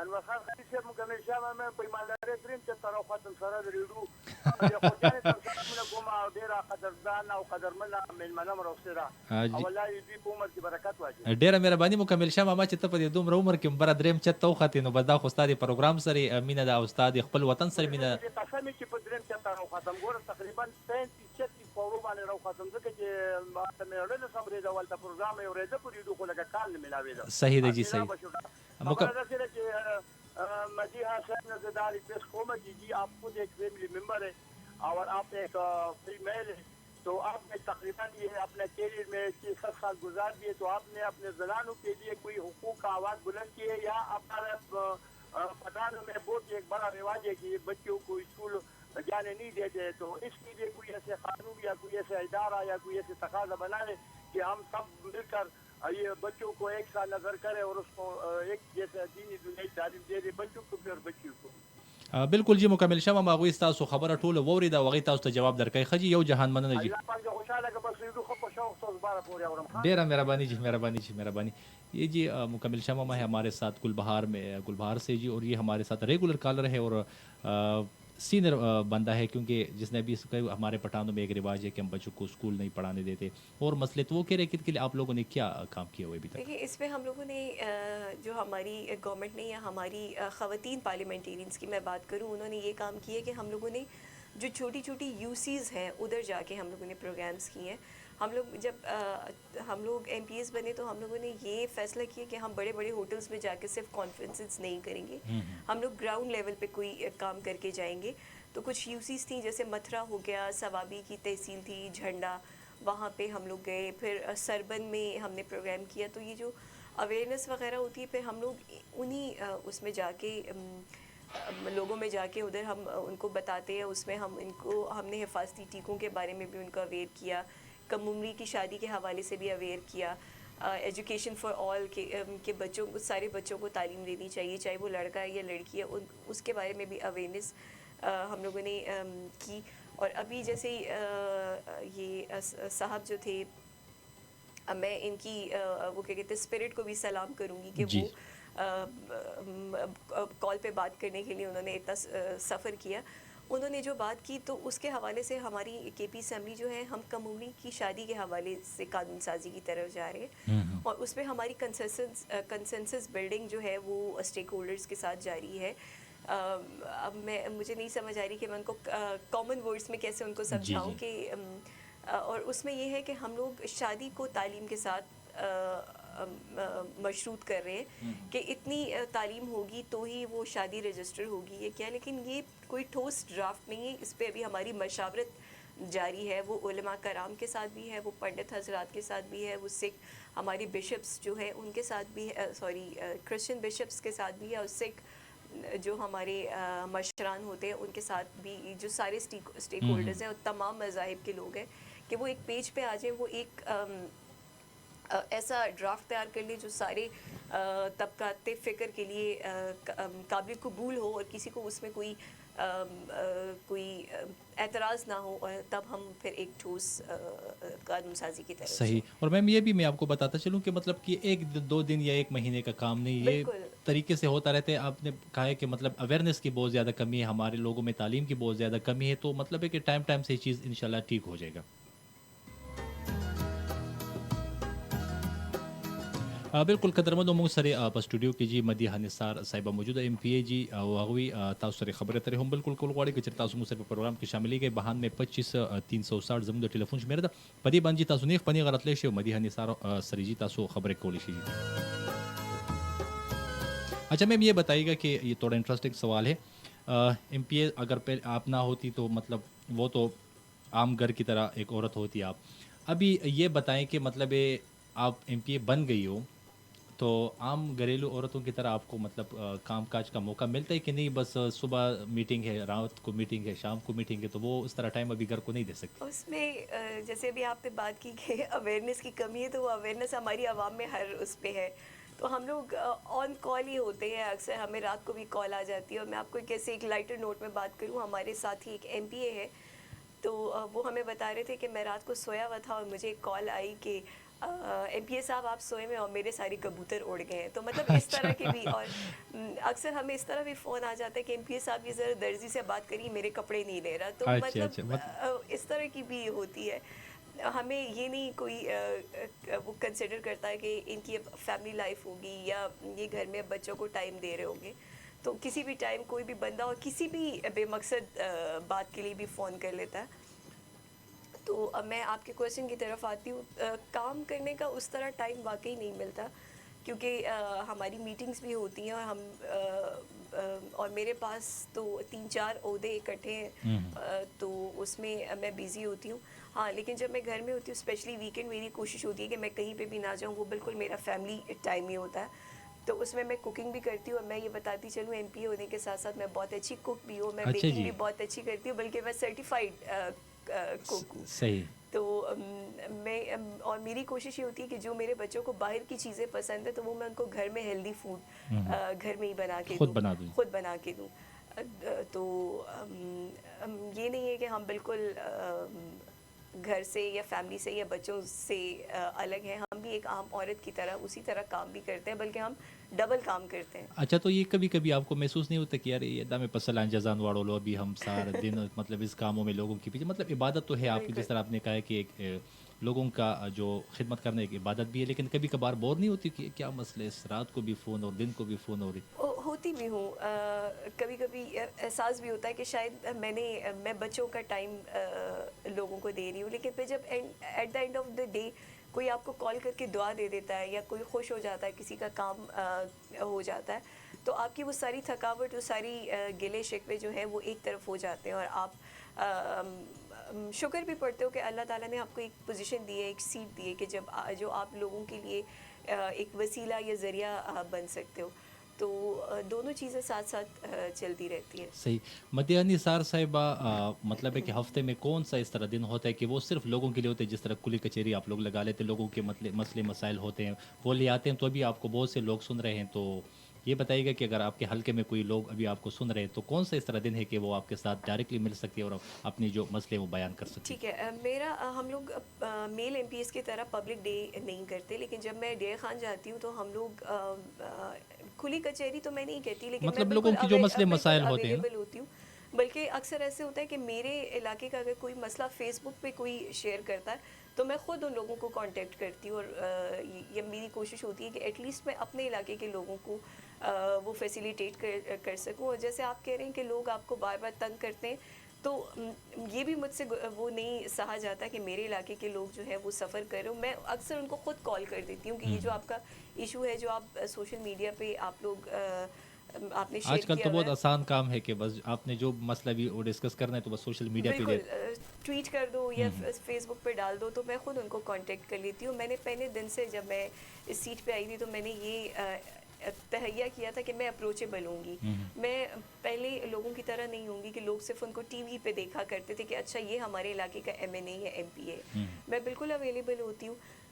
انور خان خلیل صاحب مکمل شاه مې په ایماندارۍ دریم چې تر وختم سره درېدو د خوجانې تر څنګه کوم او ډېر قدردان او قدرمن مېلمنه مروسره او الله دې په عمر کې برکت واچي. ډیره مهرباني مکمل شاه ماما چې ته په دې دومره عمر کې بره دریم چت وختې، نو بس دا خو استاد پروګرام سره مینه دا استاد خپل وطن سره مینه قسم چې په دریم چت تر وختم ګور تقریبا 36 پورو باندې راو ختم ځکه چې ماته مې اورل صبرې دا ولته پروګرام یې اورېده په دې دوه لکه کال نه ملاوي دا. صحیح دی جی صحیح. مدیحہ صاحب نے زداری پیش قومت جی آپ خود ایک فیملی ممبر ہے اور آپ ایک فیمیل ہے، تو آپ نے تقریباً یہ اپنے کیریئر میں 6 سال گزار دیے، تو آپ نے اپنے زنانوں کے لیے کوئی حقوق کا آواز بلند کی ہے؟ یا اپنا پٹھانوں میں بہت ایک بڑا رواج ہے کہ بچوں کو اسکول جانے نہیں دیتے، تو اس کے لیے کوئی ایسے قانون یا کوئی ایسے ادارہ یا کوئی ایسے تقاضا بنا لے کہ ہم سب مل کر یہ بچوں کو ایک ساتھ نظر کرے اور اس کو ایک جیسے دینی دنیائی تعلیم دے دے بچوں کو بھی اور بچیوں کو. بالکل جی مکمل شاه ماما غوي تاسو خبره ټوله ووري دا وغي تاسو ته جواب درکې. خجی یو جهان مننه جی. الله پاک خوشاله که بس یو خو په شوق تو بار پورې اورم. ډیره مهرباني جی، مهرباني جی، مهرباني. یہ جی مکمل شاہ ماما ہے ہمارے ساتھ گلبہار میں، گلبہار سے جی، اور یہ ہمارے ساتھ ریگولر کالر ہے اور سینئر بندہ ہے، کیونکہ جس نے بھی ہمارے پٹھانوں میں ایک رواج ہے کہ ہم بچوں کو اسکول نہیں پڑھانے دیتے اور مسئلے تو وہ کہہ رہے کہ لیے آپ لوگوں نے کیا کام کیا ہوئے ابھی تک؟ دیکھیے اس پہ ہم لوگوں نے جو ہماری گورنمنٹ نے یا ہماری خواتین پارلیمنٹیرینس کی میں بات کروں، انہوں نے یہ کام کیا کہ ہم لوگوں نے جو چھوٹی چھوٹی یو سیز ہیں ادھر جا کے ہم لوگوں نے پروگرامز کیے ہیں. ہم لوگ جب ہم لوگ ایم پی ایز بنے تو ہم لوگوں نے یہ فیصلہ کیا کہ ہم بڑے بڑے ہوٹلز میں جا کے صرف کانفرنسز نہیں کریں گے، ہم لوگ گراؤنڈ لیول پہ کوئی کام کر کے جائیں گے. تو کچھ یو سیز تھیں، جیسے متھرا ہو گیا، سوابی کی تحصیل تھی جھنڈا، وہاں پہ ہم لوگ گئے. پھر سربن میں ہم نے پروگرام کیا. تو یہ جو اویئرنیس وغیرہ ہوتی ہے، پھر ہم لوگ انہی اس میں جا کے لوگوں میں جا کے ادھر ہم ان کو بتاتے ہیں. اس میں ہم نے حفاظتی ٹیکوں کے بارے میں بھی ان کو اویئر کیا، کم عمری کی شادی کے حوالے سے بھی اویئر کیا، ایجوکیشن فار آل کہ بچوں کو، سارے بچوں کو تعلیم دینی چاہیے چاہے وہ لڑکا ہے یا لڑکی ہے، اس کے بارے میں بھی اویئرنیس ہم لوگوں نے کی. اور ابھی جیسے یہ صاحب جو تھے، میں ان کی وہ کیا کہتے ہیں اسپرٹ کو بھی سلام کروں گی کہ وہ کال پہ بات کرنے کے لیے انہوں نے اتنا سفر کیا. انہوں نے جو بات کی تو اس کے حوالے سے ہماری کے پی اسمبلی جو ہے، ہم کم عمری کی شادی کے حوالے سے قانون سازی کی طرف جا رہے ہیں، اور اس میں ہماری کنسنسس بلڈنگ جو ہے وہ اسٹیک ہولڈرز کے ساتھ جاری ہے. اب مجھے نہیں سمجھ آ رہی کہ میں ان کو کامن ورڈز میں کیسے ان کو سمجھاؤں کہ اور اس میں یہ ہے کہ ہم لوگ شادی کو تعلیم کے ساتھ مشروط کر رہے ہیں کہ اتنی تعلیم ہوگی تو ہی وہ شادی رجسٹر ہوگی یا کیا. لیکن یہ کوئی ٹھوس ڈرافٹ نہیں ہے، اس پہ ابھی ہماری مشاورت جاری ہے. وہ علماء کرام کے ساتھ بھی ہے، وہ پنڈت حضرات کے ساتھ بھی ہے، وہ سکھ ہماری بشپس جو ہیں ان کے ساتھ بھی ہے، کرسچن بشپس کے ساتھ بھی ہے، اور سکھ جو ہمارے مشران ہوتے ہیں ان کے ساتھ بھی، جو سارے اسٹیک ہولڈرز ہیں اور تمام مذاہب کے لوگ ہیں، کہ وہ ایک پیج پہ آ جائیں، وہ ایک ایسا ڈرافٹ تیار کر لیں جو سارے طبقات فکر کے لیے قابل قبول ہو اور کسی کو اس میں کوئی اعتراض نہ ہو، اور تب ہم پھر ایک ٹھوس قانون سازی کی طرف صحیح. اور میم یہ بھی میں آپ کو بتاتا چلوں کہ مطلب کہ 1-2 دن یا 1 مہینے کا کام نہیں، یہ بالکل طریقے سے ہوتا رہتا ہے. آپ نے کہا ہے کہ مطلب اویئرنیس کی بہت زیادہ کمی ہے، ہمارے لوگوں میں تعلیم کی بہت زیادہ کمی ہے، تو مطلب ہے کہ ٹائم سے یہ چیز انشاءاللہ ٹھیک ہو جائے گا. بالکل قدرمنو موږ سره په سټوډیو کې جی مدیحه نثار صاحبه موجوده ایم پی ای جی او هغوی تاسو سره خبرې اترې هم بالکل کول غواړي که چېرې تاسو موږ سره په پروګرام کې شاملېږئ 92 25 360 زموږ د ټلیفون شمېره ده په دې باندې تاسو نیغ په نیغه راتلی شئ او مدیحه نثار سره جی تاسو خبرې کولی شئ. اچھا میم یہ بتائیے گا کہ یہ تھوڑا انٹرسٹنگ سوال ہے، ایم پی اے اگر پہلے آپ نہ ہوتی تو مطلب وہ تو عام گھر کی طرح ایک عورت ہوتی آپ، ابھی یہ بتائیں کہ مطلب آپ ایم پی اے بن گئی ہو تو عام گھریلو عورتوں کی طرح آپ کو مطلب کام کاج کا موقع ملتا ہے کہ نہیں؟ بس صبح میٹنگ ہے، رات کو میٹنگ ہے، شام کو میٹنگ ہے، تو وہ اس طرح ٹائم ابھی گھر کو نہیں دے سکتی. اس میں جیسے ابھی آپ نے بات کی کہ اویئرنیس کی کمی ہے، تو وہ اویئرنیس ہماری عوام میں ہر اس پہ ہے. تو ہم لوگ آن کال ہی ہوتے ہیں، اکثر ہمیں رات کو بھی کال آ جاتی ہے. اور میں آپ کو کیسے ایک لائٹر نوٹ میں بات کروں، ہمارے ساتھ ہی ایک ایم پی اے ہے، تو وہ ہمیں بتا رہے تھے کہ میں رات کو سویا ہوا تھا اور مجھے ایک کال آئی کہ ایم پی اے صاحب آپ سوئے میں اور میرے سارے کبوتر اڑ گئے ہیں. تو مطلب اس طرح کے بھی، اور اکثر ہمیں اس طرح بھی فون آ جاتا ہے کہ ایم پی اے صاحب یہ ذرا درزی سے بات کریے، میرے کپڑے نہیں لے رہا. تو مطلب اس طرح کی بھی ہوتی ہے. ہمیں یہ نہیں کوئی وہ کنسیڈر کرتا ہے کہ ان کی اب فیملی لائف ہوگی یا یہ گھر میں بچوں کو ٹائم دے رہے ہوں گے. تو کسی بھی ٹائم کوئی بھی بندہ اور کسی بھی بے مقصد بات کے لیے بھی فون کر لیتا ہے. تو اب میں آپ کے کویشچن کی طرف آتی ہوں. کام کرنے کا اس طرح ٹائم واقعی نہیں ملتا، کیونکہ ہماری میٹنگز بھی ہوتی ہیں، اور ہم اور میرے پاس تو 3-4 عہدے اکٹھے ہیں، تو اس میں میں بیزی ہوتی ہوں. ہاں لیکن جب میں گھر میں ہوتی ہوں، اسپیشلی ویکینڈ، میری کوشش ہوتی ہے کہ میں کہیں پہ بھی نہ جاؤں، وہ بالکل میرا فیملی ٹائم ہی ہوتا ہے. تو اس میں کوکنگ بھی کرتی ہوں. اور میں یہ بتاتی چلوں، ایم پی اے ہونے کے ساتھ ساتھ میں بہت اچھی کوک بھی ہوں. میں بیکنگ بھی بہت اچھی کرتی ہوں، بلکہ میں سرٹیفائڈ کوک ہوں. صحیح. تو میں اور میری کوشش یہ ہوتی ہے کہ جو میرے بچوں کو باہر کی چیزیں پسند ہے تو وہ میں ان کو گھر میں ہیلدی فوڈ گھر میں ہی بنا کے خود بنا کے دوں. تو یہ نہیں ہے کہ ہم بالکل گھر سے یا فیملی سے یا بچوں سے الگ ہیں. ہم بھی ایک عام عورت کی طرح اسی طرح کام بھی کرتے ہیں، بلکہ ہم ڈبل کام کرتے ہیں. اچھا تو یہ کبھی کبھی آپ کو محسوس نہیں ہوتا کہ یار یہ دامِ پسلان جزان واڑو لو، ابھی ہم سارا دن مطلب اس کاموں میں لوگوں کے پیچھے، مطلب عبادت تو ہے آپ کی، جس طرح آپ نے کہا ہے کہ ایک لوگوں کا جو خدمت کرنا ایک عبادت بھی ہے، لیکن کبھی کبھار بور نہیں ہوتی کہ کیا مسئلہ ہے، اس رات کو بھی فون اور دن کو بھی فون ہو رہی؟ ہوتی بھی ہوں. کبھی کبھی احساس بھی ہوتا ہے کہ شاید میں بچوں کا ٹائم لوگوں کو دے رہی ہوں، لیکن پھر جب at the end of the day کوئی آپ کو کال کر کے دعا دے دیتا ہے یا کوئی خوش ہو جاتا ہے، کسی کا کام ہو جاتا ہے، تو آپ کی وہ ساری تھکاوٹ، وہ ساری گلے شکوے جو ہیں وہ ایک طرف ہو جاتے ہیں. اور آپ شکر بھی پڑھتے ہو کہ اللہ تعالیٰ نے آپ کو ایک پوزیشن دی ہے، ایک سیٹ دی ہے کہ جو آپ لوگوں کے لیے ایک وسیلہ یا ذریعہ بن سکتے ہو. تو دونوں چیزیں ساتھ ساتھ چلتی رہتی ہیں. صحیح. مدیحہ نثار صاحبہ، مطلب ہے کہ ہفتے میں کون سا اس طرح دن ہوتا ہے کہ وہ صرف لوگوں کے لیے ہوتے ہیں، جس طرح کلی کچہری آپ لوگ لگا لیتے، لوگوں کے مسئلے مسائل ہوتے ہیں وہ لے آتے ہیں، تو ابھی آپ کو بہت سے لوگ سن رہے ہیں، تو یہ بتائیے گا کہ اگر آپ کے حلقے میں کوئی لوگ ابھی آپ کو سن رہے ہیں تو کون سا اس طرح دن ہے کہ وہ آپ کے ساتھ ڈائریکٹلی مل سکتی ہے اور اپنی جو مسئلے وہ بیان کر سکتی ہے؟ ٹھیک ہے. ہم لوگ میل ایم پی ایس کی طرح پبلک ڈے نہیں کرتے، لیکن جب میں ڈیر خان جاتی ہوں تو ہم لوگ کھلی کچہری تو میں نہیں کہتی، لیکن مطلب میں لوگوں کی جو مسئلے مسائل ہوتے ہیں اویلیبل ہوتی ہوں. بلکہ اکثر ایسے ہوتا ہے کہ میرے علاقے کا اگر کوئی مسئلہ فیس بک پہ کوئی شیئر کرتا ہے تو میں خود ان لوگوں کو کانٹیکٹ کرتی ہوں. اور یہ میری کوشش ہوتی ہے کہ ایٹ لیسٹ میں اپنے علاقے کے لوگوں کو وہ فیسیلیٹیٹ کر سکوں. اور جیسے آپ کہہ رہے ہیں کہ لوگ آپ کو بار بار تنگ کرتے ہیں، تو یہ بھی مجھ سے وہ نہیں سہا جاتا کہ میرے علاقے کے لوگ جو ہیں وہ سفر کر رہے ہوں. میں اکثر ان کو خود کال کر دیتی ہوں کہ یہ جو آپ کا ایشو ہے، جو آپ سوشل میڈیا پہ آپ لوگ آپ نے شیئر آج کل کیا تو بہت آسان کام ہے کہ بس آپ نے جو مسئلہ بھی وہ ڈسکس کرنا ہے تو بس سوشل میڈیا پہ بالکل ٹویٹ کر دو یا فیس بک پہ ڈال دو، تو میں خود ان کو کانٹیکٹ کر لیتی ہوں. میں نے پہلے دن سے جب میں اس سیٹ پہ آئی تھی تو میں نے یہ تہیہ کیا تھا کہ میں اپروچیبل ہوں گی. میں پہلے لوگوں کی طرح نہیں ہوں گی کہ لوگ صرف ان کو ٹی وی پہ دیکھا کرتے تھے کہ اچھا یہ ہمارے علاقے کا ایم این اے یا ایم پی اے. میں بالکل اویلیبل ہوتی ہوں.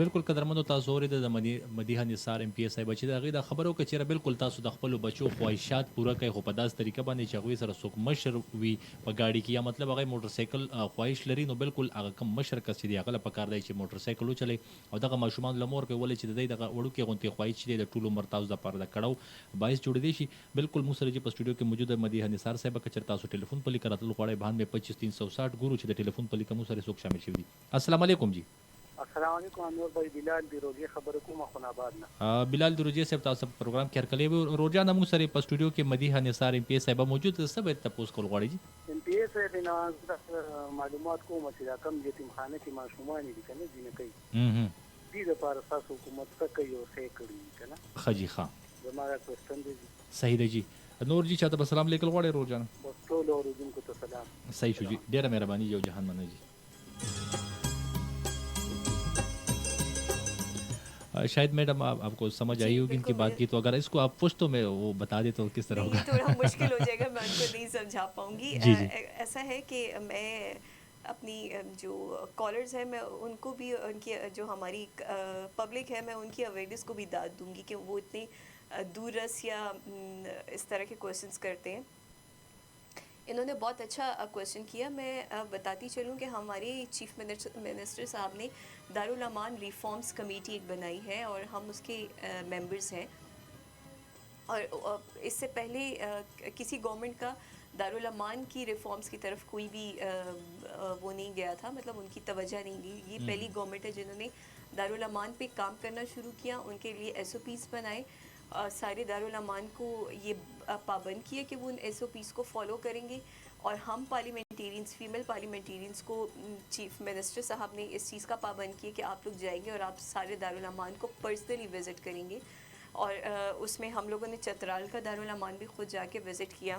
بالکل قدرمنو تاسو اورېده د مدیحه نثار ایم پی ایس صاحبه چې د هغې د خبرو که چېرې بالکل تاسو د خپلو بچو خواهشات پوره کوئ خو په داسې طریقه باندې چې هغوی سره څوک مشر وي په ګاډي کې یا مطلب هغه موټر سایکل خواهش لري نو بالکل هغه کم مشر کس چې دی هغه له پکار دی چې موټر سایکل وچلوي او دغه ماشومان له مور کوي ولې چې د دوی دغه وړوکې غوندې خواهش چې دی د ټول عمر تاسو دپاره د کړو باعث جوړېدی شي. بالکل موږ سره چې په سټوډیو کې موجود مدیحه نثار صاحبه که چېرې تاسو ټلیفون په لیکه راتلل غواړئ 92 25 360 ګورو چې د ټلیفون په لیکه موږ سره څوک شامل شوي دي. السلام علیکم جی. السلام علیکم انور بھائی، بلال دی روزی خبر کوم خو آباد نه. بلال د روجي صاحب تاسو په پروګرام کې هرکلی وي. روجا موږ سره په سټوډیو کې مدیحه نثار ایم پی ایس صاحبه موجود ده. څه باید تپوس کول غواړئ جی؟ ایم پی ایس نه معلومات کوم چې دا کم یتیم خانه کې ماشومان دي کنه دي نه کوي دې لپاره تاسو حکومت څه کوي او څه کړی کنه خجی خان زموږ کوستند دي. صحیح دی جی. نور جی چاته په سلام لیکل غواړئ روجا؟ بس ټول اوریدونکو ته سلام. صحیح شو جی، ډیره مهرباني یو جهان منه جی. شاید میڈم آپ کو سمجھ آئی ہوگی ان کی بات کی، تو اگر اس کو آپ پشتوں میں وہ بتا دیں تو کس طرح ہوگا؟ تھوڑا مشکل ہو جائے گا، میں ان کو نہیں سمجھا پاؤں گی. ایسا ہے کہ میں اپنی جو کالرز ہیں میں ان کو بھی ان کی جو ہماری پبلک ہے میں ان کی اویئرنیس کو بھی داد دوں گی کہ وہ اتنے دور رس یا اس طرح کے کویشچنس کرتے ہیں. انہوں نے بہت اچھا کویشچن کیا. میں بتاتی چلوں کہ ہمارے چیف منسٹر صاحب نے دارالامان ریفارمز کمیٹی ایک بنائی ہے اور ہم اس کے ممبرز ہیں. اور اس سے پہلے کسی گورنمنٹ کا دارالامان کی ریفارمز کی طرف کوئی بھی وہ نہیں گیا تھا، مطلب ان کی توجہ نہیں دی. یہ پہلی گورنمنٹ ہے جنہوں نے دارالامان پہ کام کرنا شروع کیا، ان کے لیے ایس او پیز بنائے، سارے دارالامان کو یہ پابند کیا کہ وہ ان ایس او پیز کو فالو کریں گے. اور ہم پارلیمنٹیرینس، فیمیل پارلیمنٹیرینس کو چیف منسٹر صاحب نے اس چیز کا پابند کیا کہ آپ لوگ جائیں گے اور آپ سارے دارالامان کو پرسنلی وزٹ کریں گے. اور اس میں ہم لوگوں نے چترال کا دارالامان بھی خود جا کے وزٹ کیا.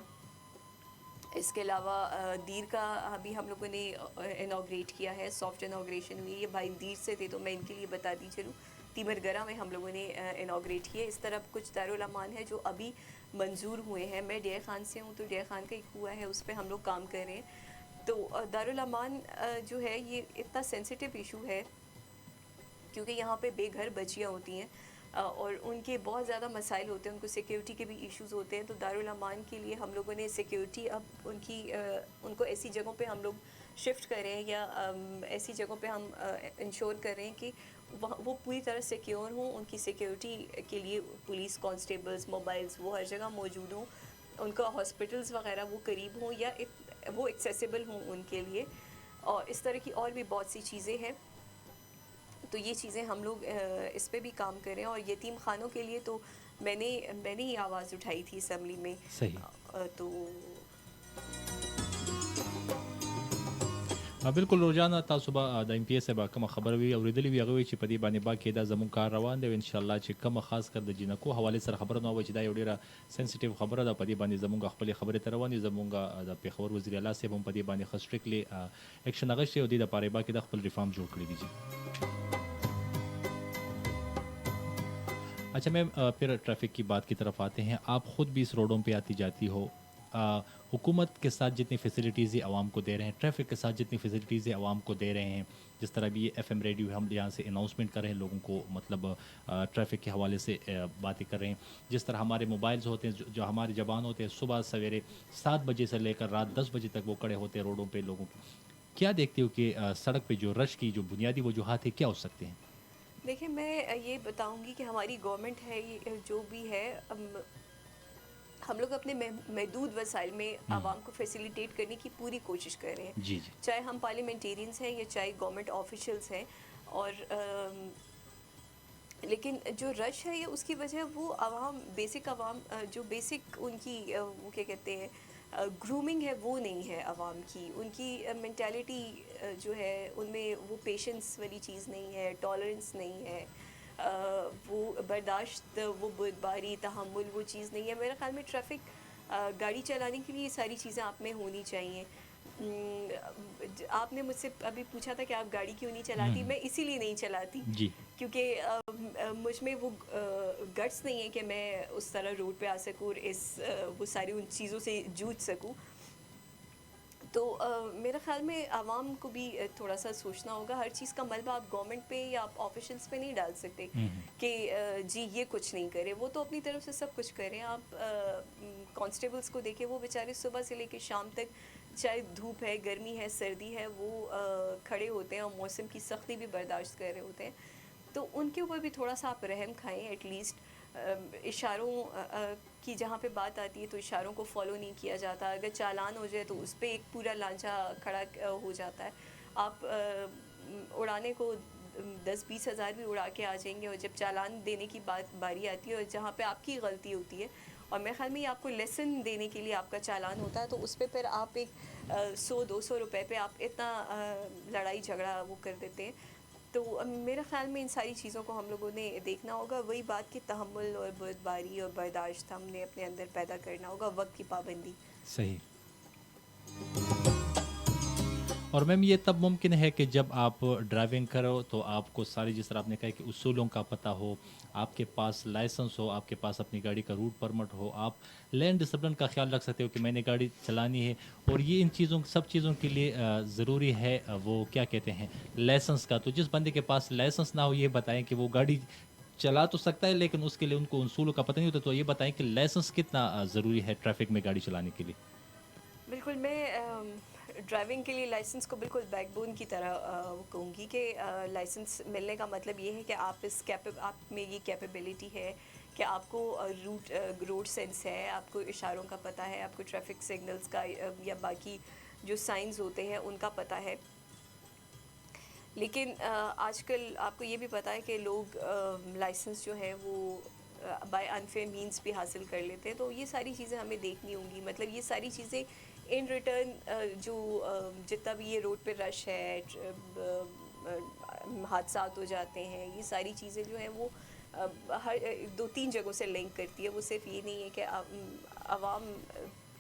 اس کے علاوہ دیر کا ابھی ہم لوگوں نے انوگریٹ کیا ہے، سافٹ انوگریشن ہوئی. یہ بھائی دیر سے تھے تو میں ان کے لیے بتاتی چلوں، تیمر گرہ میں ہم لوگوں نے انوگریٹ کیا. اس طرح کچھ دارالامان ہے جو ابھی منظور ہوئے ہیں. میں ڈیر خان سے ہوں تو ڈیر خان کا ایک ہوا ہے، اس پہ ہم لوگ کام کر رہے ہیں. تو دارالامان جو ہے یہ اتنا سینسیٹیو ایشو ہے کیونکہ یہاں پہ بے گھر بچیاں ہوتی ہیں اور ان کے بہت زیادہ مسائل ہوتے ہیں، ان کو سیکیورٹی کے بھی ایشوز ہوتے ہیں. تو دارالامان کے لیے ہم لوگوں نے سیکیورٹی اب ان کو ایسی جگہوں پہ ہم لوگ شفٹ کر رہے ہیں یا ایسی جگہوں پہ ہم انشور کر رہے ہیں کہ وہ پوری طرح سیکیور ہوں. ان کی سیکیورٹی کے لیے پولیس کانسٹیبلز، موبائلز وہ ہر جگہ موجود ہوں. ان کا ہاسپٹلز وغیرہ وہ قریب ہوں یا وہ ایکسیسیبل ہوں ان کے لیے. اور اس طرح کی اور بھی بہت سی چیزیں ہیں. تو یہ چیزیں ہم لوگ اس پہ بھی کام کر رہے ہیں. اور یتیم خانوں کے لیے تو میں نے ہی آواز اٹھائی تھی اسمبلی میں. تو بالکل روزانه تاسو به د ایم پی ایس به کوم خبر وي اوریدلی وي هغه چې په دې باندې با کې دا زموږ کار روان دی ان شاء الله چې کوم خاص کر د جنکو حواله سره خبر نه و چې دا یو ډیره سنسټیو خبره ده. په دې باندې زموږ خپل خبره تر روانې زموږ د پیښور وزیر اعلی صاحب هم په دې باندې خاص سټریکلی اکشن اغشتي او د لپاره با کې د خپل ریفارم جوړ کړی دی. اچھا میم پھر ٹریفک کی بات کی طرف آتے ہیں. آپ خود بھی اس روڈوں پہ آتی جاتی ہو، حکومت کے ساتھ جتنی فیسلٹیزیں عوام کو دے رہے ہیں، ٹریفک کے ساتھ جتنی فیسلٹیزیں عوام کو دے رہے ہیں، جس طرح بھی ایف ایم ریڈیو ہم یہاں سے اناؤنسمنٹ کر رہے ہیں لوگوں کو، مطلب ٹریفک کے حوالے سے باتیں کر رہے ہیں، جس طرح ہمارے موبائلز ہوتے ہیں جو ہمارے جوان ہوتے ہیں صبح سویرے 7 بجے سے لے کر رات 10 بجے تک وہ کڑے ہوتے ہیں روڈوں پہ لوگوں کو. کیا دیکھتے ہو کہ سڑک پہ جو رش کی جو بنیادی وجوہات ہیں کیا ہو سکتے ہیں؟ دیکھیں میں یہ بتاؤں گی کہ ہماری گورنمنٹ ہے جو بھی ہے، ہم لوگ اپنے محدود وسائل میں عوام کو فیسیلیٹیٹ کرنے کی پوری کوشش کر رہے ہیں. چاہے ہم پارلیمنٹیرینس ہیں یا چاہے گورنمنٹ آفیشلس ہیں. اور لیکن جو رش ہے یہ اس کی وجہ وہ عوام جو بیسک ان کی وہ کیا کہتے ہیں گرومنگ ہے وہ نہیں ہے عوام کی. ان کی مینٹیلٹی جو ہے ان میں وہ پیشنس والی چیز نہیں ہے، ٹالرنس نہیں ہے، وہ برداشت، وہ بردباری، تحمل وہ چیز نہیں ہے. میرے خیال میں ٹریفک گاڑی چلانے کے لیے یہ ساری چیزیں آپ میں ہونی چاہیے. آپ نے مجھ سے ابھی پوچھا تھا کہ آپ گاڑی کیوں نہیں چلاتی. میں اسی لیے نہیں چلاتی کیونکہ مجھ میں وہ گٹس نہیں ہے کہ میں اس طرح روڈ پہ آ سکوں اور وہ ساری ان چیزوں سے جوجھ سکوں. تو میرا خیال میں عوام کو بھی تھوڑا سا سوچنا ہوگا. ہر چیز کا ملبہ آپ گورنمنٹ پہ یا آپ آفیشلس پہ نہیں ڈال سکتے کہ جی یہ کچھ نہیں کرے. وہ تو اپنی طرف سے سب کچھ کریں. آپ کانسٹیبلس کو دیکھیں, وہ بیچارے صبح سے لے کے شام تک, چاہے دھوپ ہے, گرمی ہے, سردی ہے, وہ کھڑے ہوتے ہیں اور موسم کی سختی بھی برداشت کر رہے ہوتے ہیں. تو ان کے اوپر بھی تھوڑا سا آپ رحم کھائیں. ایٹ لیسٹ اشاروں کی جہاں پہ بات آتی ہے تو اشاروں کو فالو نہیں کیا جاتا. اگر چالان ہو جائے تو اس پہ ایک پورا لانچا کھڑا ہو جاتا ہے. آپ اڑانے کو 10-20 ہزار بھی اڑا کے آ جائیں گے, اور جب چالان دینے کی باری آتی ہے اور جہاں پہ آپ کی غلطی ہوتی ہے, اور میرے خیال میں آپ کو لیسن دینے کے لیے آپ کا چالان ہوتا ہے, تو اس پہ پھر آپ ایک 100-200 روپے پہ آپ اتنا لڑائی جھگڑا وہ کر دیتے ہیں. تو میرے خیال میں ان ساری چیزوں کو ہم لوگوں نے دیکھنا ہوگا. وہی بات کہ تحمل اور بردباری اور برداشت ہم نے اپنے اندر پیدا کرنا ہوگا, وقت کی پابندی. صحیح. اور میم یہ تب ممکن ہے کہ جب آپ ڈرائیونگ کرو تو آپ کو ساری, جس طرح آپ نے کہا کہ اصولوں کا پتہ ہو, آپ کے پاس لائسنس ہو, آپ کے پاس اپنی گاڑی کا روٹ پرمٹ ہو, آپ لین ڈسپلن کا خیال رکھ سکتے ہو کہ میں نے گاڑی چلانی ہے. اور یہ ان چیزوں سب چیزوں کے لیے ضروری ہے وہ کیا کہتے ہیں لائسنس کا. تو جس بندے کے پاس لائسنس نہ ہو, یہ بتائیں کہ وہ گاڑی چلا تو سکتا ہے لیکن اس کے لیے ان کو اصولوں کا پتہ نہیں ہوتا. تو یہ بتائیں کہ لائسنس کتنا ضروری ہے ٹریفک میں گاڑی چلانے کے لیے. بالکل, میں ڈرائیونگ کے لیے لائسنس کو بالکل بیک بون کی طرح کہوں گی کہ لائسنس ملنے کا مطلب یہ ہے کہ آپ آپ میں یہ کیپیبلٹی ہے کہ آپ کو روڈ سینس ہے, آپ کو اشاروں کا پتہ ہے, آپ کو ٹریفک سگنلز کا یا باقی جو سائنز ہوتے ہیں ان کا پتہ ہے. لیکن آج کل آپ کو یہ بھی پتہ ہے کہ لوگ لائسنس جو ہے وہ بائی انفیئر مینس بھی حاصل کر لیتے ہیں. تو یہ ساری چیزیں ہمیں دیکھنی ہوں گی. مطلب یہ ساری چیزیں ان ریٹرن جو جتنا بھی یہ روڈ پہ رش ہے, حادثات ہو جاتے ہیں, یہ ساری چیزیں جو ہیں وہ ہر 2-3 جگہوں سے لنک کرتی ہے. وہ صرف یہ نہیں ہے کہ عوام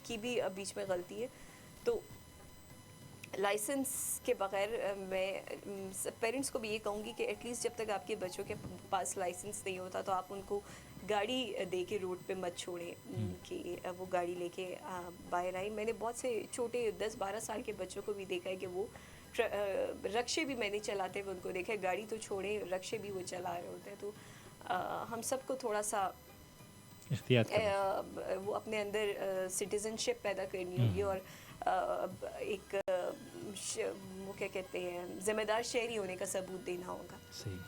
کی بھی بیچ میں غلطی ہے. تو لائسنس کے بغیر میں پیرنٹس کو بھی یہ کہوں گی کہ ایٹ لیسٹ جب تک آپ کے بچوں کے پاس لائسنس نہیں ہوتا تو آپ ان کو گاڑی دے کے روڈ پہ مت چھوڑیں کہ وہ گاڑی لے کے باہر آئیں. میں نے بہت سے چھوٹے 10-12 سال کے بچوں کو بھی دیکھا ہے کہ وہ رکشے بھی میں نے چلاتے ہوئے ان کو دیکھا ہے. گاڑی تو چھوڑیں, رکشے بھی وہ چلا رہے ہوتے ہیں. تو ہم سب کو تھوڑا سا احتیاط کریں, وہ اپنے اندر سٹیزن شپ پیدا کرنی ہوگی اور ایک وہ کیا کہتے ہیں ذمہ دار شہری ہونے کا ثبوت دینا ہوگا. صحیح.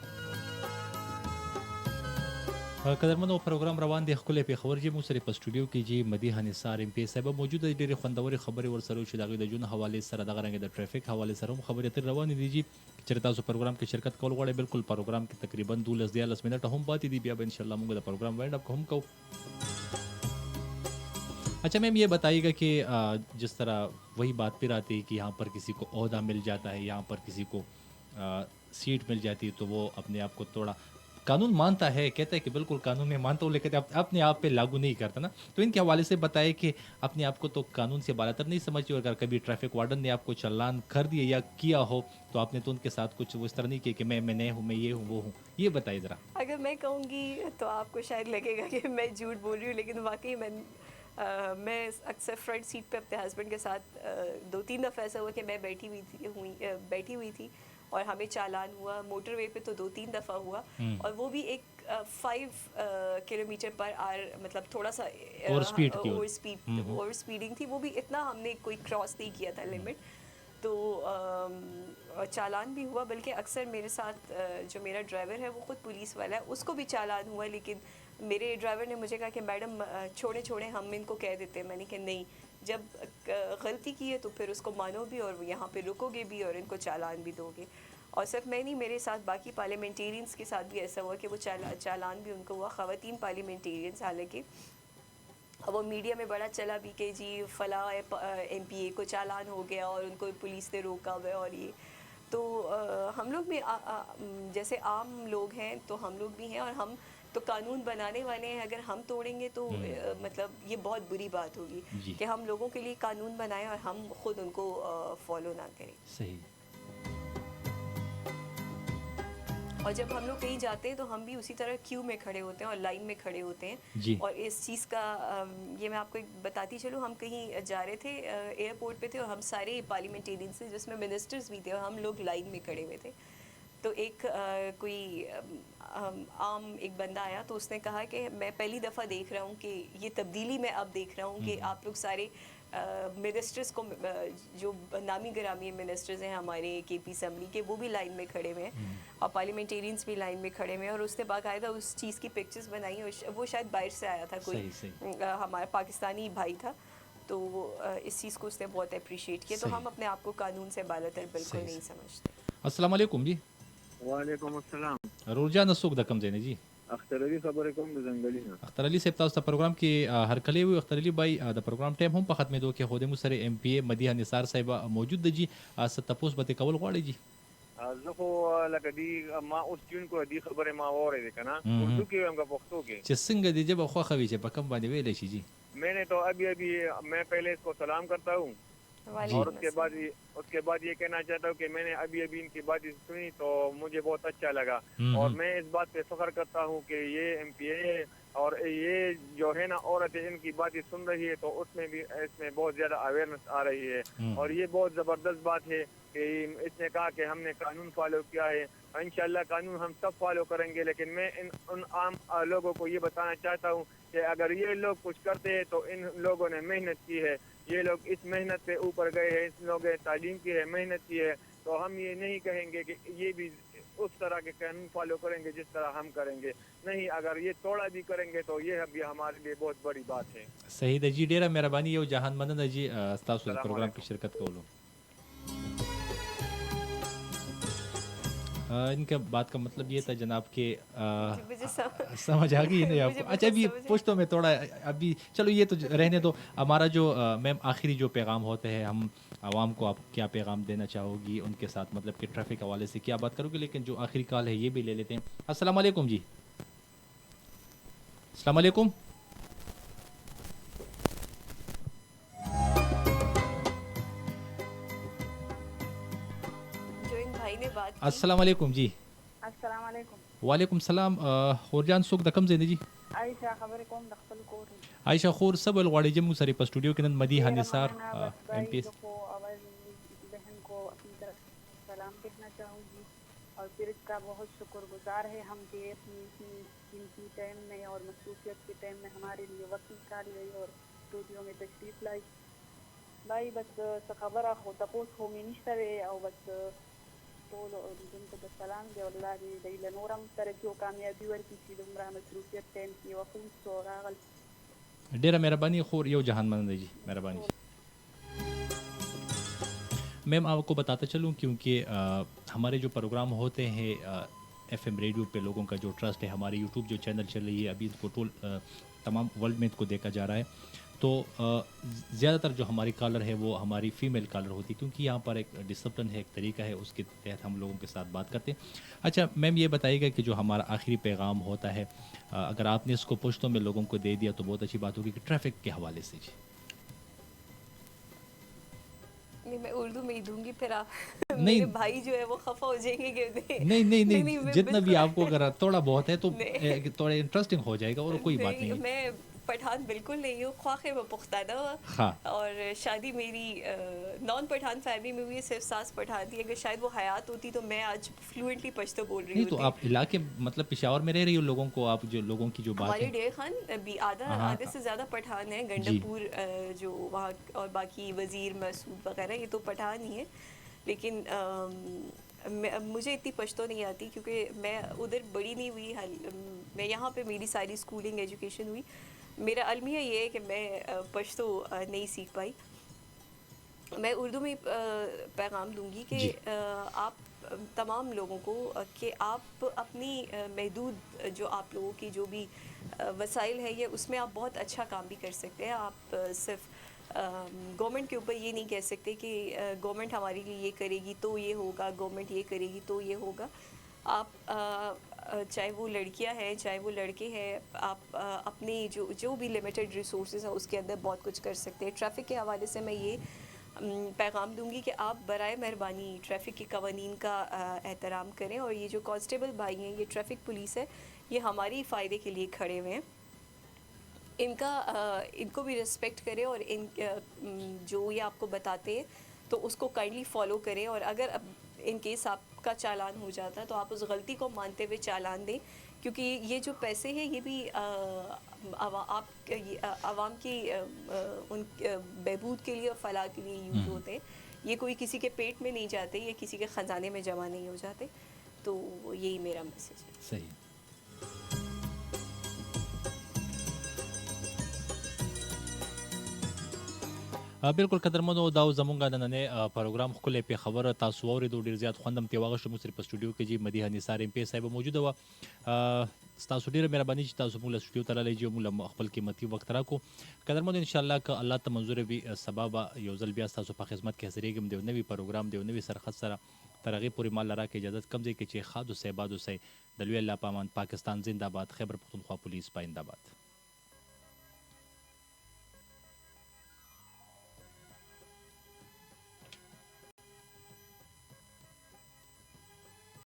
قدرمنو پروګرام روان دی ښکلی پېښور جې مو سره په سټوډیو کې جې مدیحه نثار ایم پی صاحبه موجود دی. ډېرې خوندورې خبرې ورسره چې د هغوی د ژوند حوالې سره دغه رنګې د ټریفک حوالې سره هم خبرې اترې روانې دي. چې چېرې تاسو پروګرام کې شرکت کول غواړئ, بالکل پروګرام کې تقریبا 12-13 منټه هم پاتې دي. بیا به انشاءالله موږ د پروګرام وائنډ اپ هم کوو. اچھا میم یہ بتائیے گا کہ جس طرح وہی بات پھر آتی ہے کہ یہاں پر کسی کو عہدہ مل جاتا ہے, یہاں پر کسی کو سیٹ مل جاتی ہے تو وہ اپنے آپ کو تھوڑا قانون مانتا ہے, کہتا ہے کہ بالکل قانون میں مانتا ہوں, لیکن اپنے آپ پہ لاگو نہیں کرتا نا. تو ان کے حوالے سے بتائے کہ اپنے آپ کو تو قانون سے بالا تر نہیں سمجھتے, اور اگر کبھی ٹریفک وارڈن نے آپ کو چلان کر دیے یا کیا ہو تو آپ نے تو ان کے ساتھ کچھ وہ اس طرح نہیں کیا کہ میں نہیں ہوں, میں یہ ہوں وہ ہوں. یہ بتائیے ذرا. اگر میں کہوں گی تو آپ کو شاید لگے گا کہ میں جھوٹ بول رہی ہوں, لیکن واقعی میں اکثر فرنٹ سیٹ پہ اپنے ہسبینڈ کے ساتھ 2-3 دفعہ ایسا ہوا کہ میں بیٹھی ہوئی تھی اور ہمیں چالان ہوا. موٹر وے پہ تو 2-3 دفعہ ہوا, اور وہ بھی ایک 5 کلومیٹر پر آر, مطلب تھوڑا سا اوور اسپیڈنگ تھی. وہ بھی اتنا ہم نے کوئی کراس نہیں کیا تھا لمٹ, تو چالان بھی ہوا. بلکہ اکثر میرے ساتھ جو میرا ڈرائیور ہے وہ خود پولیس والا ہے, اس کو بھی چالان ہوا. لیکن میرے ڈرائیور نے مجھے کہا کہ میڈم چھوڑیں ہم ان کو کہہ دیتے ہیں. میں نے کہا نہیں, جب غلطی کی ہے تو پھر اس کو مانو بھی, اور یہاں پہ رکو گے بھی, اور ان کو چالان بھی دو گے. اور صرف میں نہیں, میرے ساتھ باقی پارلیمنٹیرینس کے ساتھ بھی ایسا ہوا کہ وہ چالان بھی ان کو ہوا. خواتین پارلیمنٹیرینس, حالانکہ وہ میڈیا میں بڑا چلا بھی کہ جی فلاں ایم پی اے کو چالان ہو گیا اور ان کو پولیس نے روکا ہوا ہے. اور یہ تو ہم لوگ بھی جیسے عام لوگ ہیں تو ہم لوگ بھی ہیں, اور ہم تو قانون بنانے والے ہیں. اگر ہم توڑیں گے تو مطلب یہ بہت بری بات ہوگی کہ ہم لوگوں کے لیے قانون بنائیں اور ہم خود ان کو فالو نہ کریں. صحیح. اور جب ہم لوگ کہیں جاتے ہیں تو ہم بھی اسی طرح کیو میں کھڑے ہوتے ہیں اور لائن میں کھڑے ہوتے ہیں. جی. اور اس چیز کا یہ میں آپ کو ایک بتاتی چلوں, ہم کہیں جا رہے تھے ایئرپورٹ پہ تھے اور ہم سارے پارلیمنٹیرینس تھے جس میں منسٹرز بھی تھے اور ہم لوگ لائن میں کھڑے ہوئے تھے. تو ایک کوئی عام ایک بندہ آیا تو اس نے کہا کہ میں پہلی دفعہ دیکھ رہا ہوں کہ یہ تبدیلی میں اب دیکھ رہا ہوں کہ آپ لوگ سارے منسٹرز کو, جو نامی گرامی منسٹرز ہیں ہمارے کے پی اسمبلی کے, وہ بھی لائن میں کھڑے ہوئے ہیں اور پارلیمنٹیرینس بھی لائن میں کھڑے ہوئے ہیں. اور اس نے باقاعدہ اس چیز کی پکچرز بنائی اور وہ شاید باہر سے آیا تھا, کوئی ہمارا پاکستانی بھائی تھا, تو اس چیز کو اس نے بہت اپریشیٹ کیا. تو ہم اپنے آپ کو قانون سے بالاتر بالکل نہیں سمجھتے. السلام علیکم جی. وعلیکم السلام. روجان سوق د کم ځای نه جی. اختر علي خبرې کوم د ځنګلي نه. اختر علي صاحب تاسو ته پروګرام کې هر کله وي. اختر علي بای د پروګرام ټایم هم په ختمېدو کې خو د مو سره ایم پی ای مدیحه نثار صاحب موجود دی جی. ست تاسو به کول غواړي جی. زه خو لکه دی ما اوس جون کو دی خبره ما اورېده کنه اردو کې هم کا پښتو کې چې څنګه دی جب خو خوي چې په کم باندې ویلې شي جی. میں نے تو ابھی میں پہلے اس کو سلام کرتا ہوں اور اس کے بعد یہ کہنا چاہتا ہوں کہ میں نے ابھی ان کی بات سنی تو مجھے بہت اچھا لگا اور میں اس بات پہ فخر کرتا ہوں کہ یہ ایم پی اے اور یہ جو ہے نا عورتیں ان کی باتیں سن رہی ہے تو اس میں بھی اس میں بہت زیادہ اویئرنیس آ رہی ہے اور یہ بہت زبردست بات ہے کہ اس نے کہا کہ ہم نے قانون فالو کیا ہے. انشاءاللہ قانون ہم سب فالو کریں گے, لیکن میں ان عام لوگوں کو یہ بتانا چاہتا ہوں کہ اگر یہ لوگ کچھ کرتے ہیں تو ان لوگوں نے محنت کی ہے, یہ لوگ اس محنت پہ اوپر گئے ہیں, اس لوگوں نے تعلیم کی ہے, محنت کی ہے, تو ہم یہ نہیں کہیں گے کہ یہ بھی اس طرح کے قانون فالو کریں گے جس طرح ہم کریں گے. نہیں, اگر یہ توڑا بھی کریں گے تو یہ بھی ہمارے لیے بہت بڑی بات ہے. صحیح ده جی. ډیره مهرباني یو جهان مننه جی تاسو د پروګرام کې شرکت کولو. ان کا بات کا مطلب یہ تھا جناب کہ سمجھ آ گئی نہیں آپ کو. اچھا ابھی پشتوں میں تھوڑا ابھی چلو یہ تو رہنے دو. ہمارا جو میم آخری جو پیغام ہوتے ہیں, ہم عوام کو آپ کیا پیغام دینا چاہو گی ان کے ساتھ, مطلب کہ ٹریفک حوالے سے کیا بات کرو گے, لیکن جو آخری کال ہے یہ بھی لے لیتے ہیں. السلام علیکم جی. السلام علیکم. السلام علیکم جی. السلام علیکم. وعلیکم السلام. خورجان څوک د کم ځای نه جی؟ عائشہ خبرې کوم د خپل کور. عائشہ خور سبل غواړي چې موږ سره په سټوډیو کې نن مدیحه نثار ایم پی کو اول بہن کو اپنی طرف سلام کہنا چاہوں گی اور پھر اس کا بہت شکر گزار ہے ہم کہ اپنی قیمتی ٹائم میں اور مصروفیت کے ٹائم میں ہمارے لیے وقت نکال گئی اور اسٹوڈیو میں تشریف لائی. بھائی بس خبر خو تپوس خو مې نشته دی او بس ټول اوریدونکو ته سلام دی. الله دې دوی له نور هم ترقي او کامیابي ورکړي چې دومره مصروفیت ټایم کې یوه ښه وروستو راغل. ډیره مهرباني خور, یو جهان مننه جی, مهرباني. میم آپ کو بتاتا چلوں کیونکہ ہمارے جو پروگرام ہوتے ہیں ایف ایم ریڈیو پہ لوگوں کا جو ٹرسٹ ہے, ہماری یوٹیوب جو چینل چل رہی ہے ابھی اس کو تمام ورلڈ میں اس کو دیکھا جا رہا ہے, تو زیادہ تر جو ہماری کالر ہے وہ ہماری فیمیل کالر ہوتی ہے, کیونکہ یہاں پر ایک ڈسپلن ہے, ایک طریقہ ہے, اس کے تحت ہم لوگوں کے ساتھ بات کرتے ہیں. اچھا میم یہ بتائیے گا کہ جو ہمارا آخری پیغام ہوتا ہے, اگر آپ نے اس کو پشتوں میں لوگوں کو دے دیا تو بہت اچھی بات ہوگی, کہ ٹریفک کے حوالے سے جی. نہیں, میں اردو میں ہی دوں گی, پھر آپ میرے بھائی جو ہے وہ خفا ہو جائیں گے کہ نہیں جتنا بھی آپ کو اگر تھوڑا بہت ہے تو تھوڑا انٹرسٹنگ ہو جائے گا, اور کوئی بات نہیں. میں پٹھان بالکل نہیں ہوں, خواہ میں پختہ اور شادی میری نان پٹھان فیملی میں ہوئی ہے, صرف ساس پٹھان تھی. اگر شاید وہ حیات ہوتی تو میں آج فلوئنٹلی پشتو بول رہی ہوں. تو آپ علاقے مطلب پشاور میں رہ رہی ہو, لوگوں کو آپ جو لوگوں کی جو بات ہے, ہمارے ڈیر خان بھی آدھے سے زیادہ پٹھان ہیں, گنڈپور جو وہاں, اور باقی وزیر مسعود وغیرہ یہ تو پٹھان ہی ہے. لیکن مجھے اتنی پشتو نہیں آتی کیونکہ میں ادھر بڑی نہیں ہوئی, میں یہاں پہ میری ساری اسکولنگ ایجوکیشن ہوئی. میرا المیہ یہ ہے کہ میں پشتو نہیں سیکھ پائی. میں اردو میں پیغام دوں گی کہ آپ تمام لوگوں کو کہ آپ اپنی محدود جو آپ لوگوں کی جو بھی وسائل ہے یہ اس میں آپ بہت اچھا کام بھی کر سکتے ہیں. آپ صرف گورنمنٹ کے اوپر یہ نہیں کہہ سکتے کہ گورنمنٹ ہمارے لیے یہ کرے گی تو یہ ہوگا, گورنمنٹ یہ کرے گی تو یہ ہوگا. آپ چاہے وہ لڑکیاں ہیں چاہے وہ لڑکے ہیں, آپ اپنی جو بھی لمیٹڈ ریسورسز ہیں اس کے اندر بہت کچھ کر سکتے ہیں. ٹریفک کے حوالے سے میں یہ پیغام دوں گی کہ آپ برائے مہربانی ٹریفک کے قوانین کا احترام کریں، اور یہ جو کانسٹیبل بھائی ہیں، یہ ٹریفک پولیس ہے، یہ ہماری فائدے کے لیے کھڑے ہوئے ہیں، ان کو بھی رسپیکٹ کریں، اور جو یہ آپ کو بتاتے ہیں تو اس کو کائنڈلی فالو کریں، اور اگر ان کیس آپ کا چالان ہو جاتا ہے تو آپ اس غلطی کو مانتے ہوئے چالان دیں، کیونکہ یہ جو پیسے ہیں یہ بھی عوام کی ان بہبود کے لیے اور فلاح کے لیے یوز ہوتے ہیں، یہ کوئی کسی کے پیٹ میں نہیں جاتے، یہ کسی کے خزانے میں جمع نہیں ہو جاتے، تو یہی میرا میسج ہے. صحیح. بالکل قدرمنو، دا زمونږ نننې پروګرام ښکلی پېښور تاسو واورېدو، ډېر زیات خوند هم ترې واخیستو. موږ سره په سټوډیو کې جي مدیحه نثار ایم پی صاحبه موجوده وه. ستاسو ډېره مهرباني چې تاسو موږ له سټوډیو ته راغلی جي، موږ له خپل قیمتي وخت راکړو. قدرمنو، انشاءالله که الله ته منظوره وي سبا به یو ځل بیا ستاسو په خدمت کې حاضرېږم د یو نوي پروګرام د یو نوي سرخط سره. تر هغې پورې ما له راکړه اجازت کم ځای کې چې ښاد اوسئ، باد اوسئ. د لوی الله په امان. پاکستان زنده باد. خیبر پښتونخوا پولیس پاینده باد.